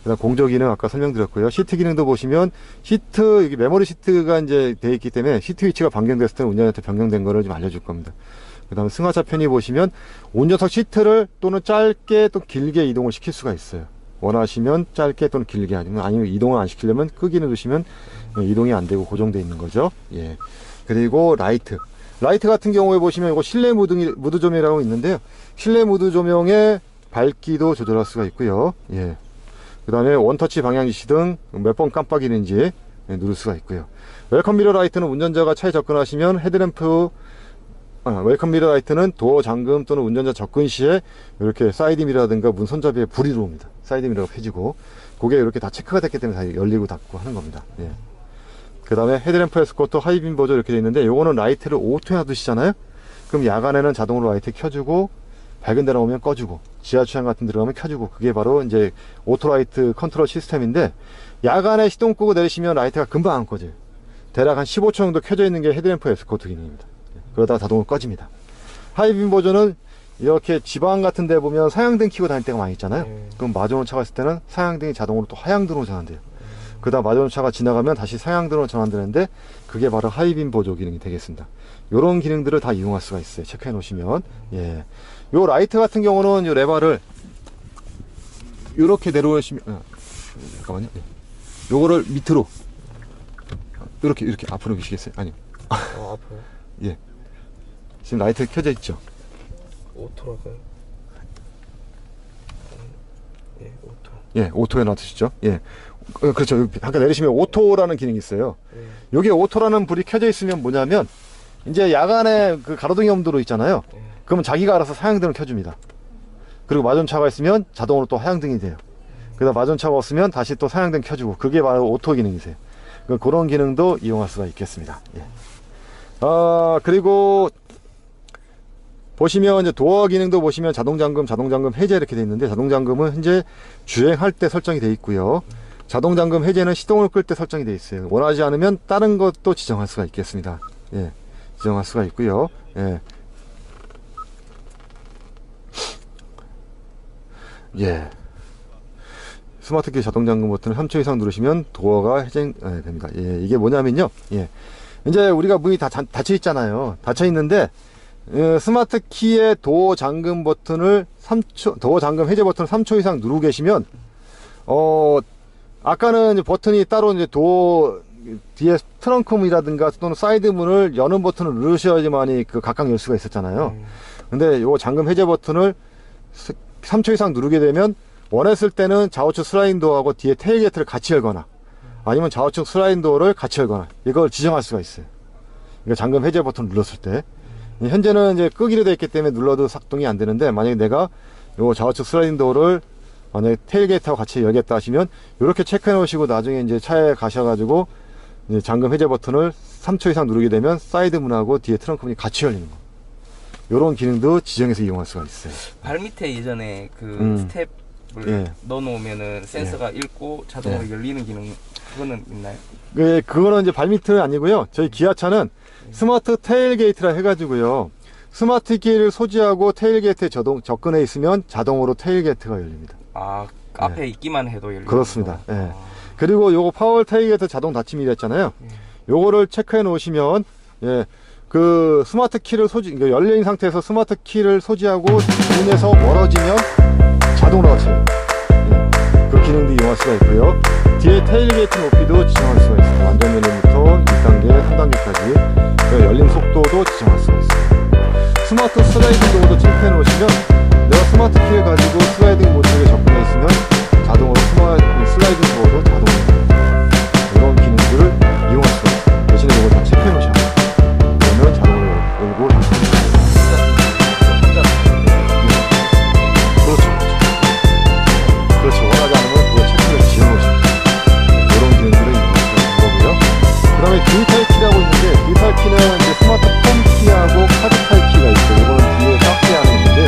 그 다음 공조 기능 아까 설명드렸고요. 시트 기능도 보시면 시트 여기 메모리 시트가 이제 되어 있기 때문에 시트 위치가 변경됐을 때 운전한테 변경된 거를 좀 알려줄 겁니다. 그 다음에 승하차 편의 보시면 운전석 시트를 또는 짧게 또 길게 이동을 시킬 수가 있어요. 원하시면 짧게 또는 길게 아니면 이동을 안 시키려면 끄기는 두시면 이동이 안 되고 고정되어 있는 거죠. 예. 그리고 라이트 같은 경우에 보시면 이거 실내 무드 조명이라고 있는데요. 실내 무드 조명의 밝기도 조절할 수가 있고요. 예. 그 다음에 원터치 방향 지시 등 몇 번 깜빡이는지 누를 수가 있고요. 웰컴 미러 라이트는 운전자가 차에 접근하시면 헤드램프 웰컴 미러 라이트는 도어 잠금 또는 운전자 접근 시에 이렇게 사이드 미러라든가 문 손잡이에 불이 들어옵니다. 사이드 미러가 펴지고 그게 이렇게 다 체크가 됐기 때문에 다 열리고 닫고 하는 겁니다. 예. 그 다음에 헤드램프 에스코트 하이빔 보조 이렇게 되어 있는데 요거는 라이트를 오토에 놔두시잖아요. 그럼 야간에는 자동으로 라이트 켜주고 밝은 데 나오면 꺼주고 지하주차장 같은 데 들어가면 켜주고 그게 바로 이제 오토라이트 컨트롤 시스템인데 야간에 시동 끄고 내리시면 라이트가 금방 안 꺼져요. 대략 한 15초 정도 켜져 있는 게 헤드램프 에스코트 기능입니다. 그러다가 자동으로 꺼집니다. 하이빔 버전은 이렇게 지방 같은 데 보면 사양등 켜고 다닐 때가 많이 있잖아요. 그럼 마주오는 차가 있을 때는 사양등이 자동으로 또 하양등으로 전환돼요. 그 다음 마주오는 차가 지나가면 다시 사양등으로 전환되는데 그게 바로 하이빔 보조 기능이 되겠습니다. 이런 기능들을 다 이용할 수가 있어요. 체크해 놓으시면. 예. 요 라이트 같은 경우는 요 레버를 이렇게 내려오시면 잠깐만요. 요거를 밑으로 이렇게 앞으로 미시겠어요? 아니요. 아파요. 예. 지금 라이트 켜져 있죠? 오토랄까요? 예, 오토. 예, 오토에 놔두시죠. 예. 그렇죠. 아까 내리시면 오토라는 기능이 있어요. 여기 오토라는 불이 켜져 있으면 뭐냐면 이제 야간에 그 가로등이 엄도로 있잖아요. 그러면 자기가 알아서 사양등을 켜줍니다. 그리고 마존차가 있으면 자동으로 또 하양등이 돼요. 그다음 마존차가 없으면 다시 또 사양등 켜주고 그게 바로 오토 기능이세요. 그런 기능도 이용할 수가 있겠습니다. 예. 그리고 보시면 이제 도어 기능도 보시면 자동 잠금 해제 이렇게 되어 있는데, 자동 잠금은 현재 주행할 때 설정이 되어 있고요. 자동 잠금 해제는 시동을 끌 때 설정이 되어 있어요. 원하지 않으면 다른 것도 지정할 수가 있겠습니다. 예. 지정할 수가 있고요. 예. 예. 스마트키 자동 잠금 버튼을 3초 이상 누르시면 도어가 해제됩니다. 예. 이게 뭐냐면요. 예. 이제 우리가 문이 다 닫혀 있잖아요. 닫혀 있는데, 스마트 키의 도어 잠금 버튼을 도어 잠금 해제 버튼을 3초 이상 누르고 계시면, 아까는 이제 버튼이 따로 이제 도어 뒤에 트렁크 문이라든가 또는 사이드 문을 여는 버튼을 누르셔야지만이 각각 열 수가 있었잖아요. 근데 요 잠금 해제 버튼을 3초 이상 누르게 되면, 원했을 때는 좌우측 슬라이딩 도어하고 뒤에 테일게이트를 같이 열거나, 아니면 좌우측 슬라이딩 도어를 같이 열거나, 이걸 지정할 수가 있어요. 그러니까 잠금 해제 버튼을 눌렀을 때. 현재는 이제 끄기로 되어 있기 때문에 눌러도 작동이 안 되는데, 만약에 내가 요 좌우측 슬라이딩 도어를 만약에 테일게이트하고 같이 열겠다 하시면, 이렇게 체크해 놓으시고 나중에 이제 차에 가셔가지고 이제 잠금 해제 버튼을 3초 이상 누르게 되면 사이드 문하고 뒤에 트렁크 문이 같이 열리는 거. 요런 기능도 지정해서 이용할 수가 있어요. 발 밑에 예전에 그 스텝을 예. 넣어놓으면은 센서가 읽고 자동으로 열리는 기능, 그거는 있나요? 그거는 이제 발밑은 아니고요. 저희 기아차는 스마트 테일게이트라 해가지고요. 스마트 키를 소지하고 테일게이트에 접근해 있으면 자동으로 테일게이트가 열립니다. 앞에 있기만 해도 열리는. 그렇습니다. 예. 그리고 요거 파워 테일게이트 자동 닫힘이라 했잖아요. 요거를 체크해 놓으시면, 예, 그 스마트 키를 열린 상태에서 스마트 키를 소지하고 문에서 멀어지면 자동으로 닫혀요. 예. 그 기능도 이용할 수가 있고요. 뒤에 테일게이트 높이도 지정할 수가 있습니다. 완전 열림부터 1단계, 3단계까지 열림 속도도 지정할 수가 있습니다. 스마트 슬라이딩 도어도 체크해 놓으시면, 내가 스마트 키를 가지고 슬라이딩 모드에 접근해 있으면 자동으로 슬라이딩 도어도 자동으로 이런 기능들을 이용할 수가 있습니다. 대신에 이걸 다 체크해 놓으셔야 합니다. 그러면 자동으로 열고 닫힙니다. 그렇죠. 원하지 않으면 그거 체크를 지어놓으십니다. 이런 기능들을 이용할 수가 있는 거고요. 그 다음에 디지털 키라고 있는데, 디지털 키는 이제 스마트폰 키하고 카드 타입 키가 있어요. 이거는 뒤에 박스에 하는 건데,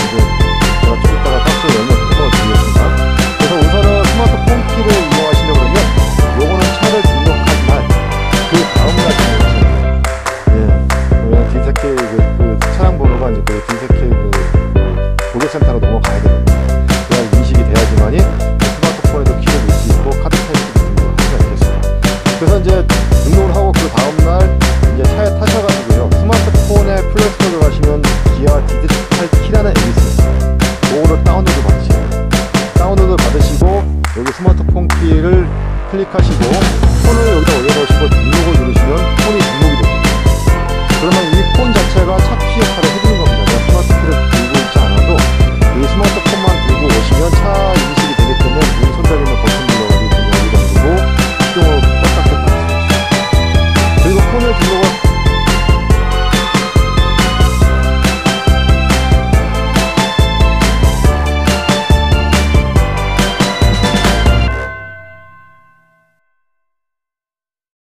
이제 제가 좀 이따가 박스 열면 끊어드리겠습니다. 그래서 우선은 스마트폰 키를 이용하시려고 그러면, 요거는 차를 등록하지만 그 다음날 등록하셔야 돼요. 예. 왜냐면 디지털 그 차량 번호가 이제 그 디지털 고객센터로 넘어가야 되거든요. 인식이 돼야지만이 스마트폰에도 키를 넣을 수 있고 카드 타입도 등록을 할 수가 있겠습니다. 그래서 이제 등록을 하고 그 다음날 이제 차에 타셔가지고요, 스마트폰에 플레이스토어를 가시면 기아 디지털 키라는 앱이 있어요. 그거를 다운로드 받으셔야 돼요. 다운로드 받으시고 여기 스마트폰 키를 클릭하시고 손을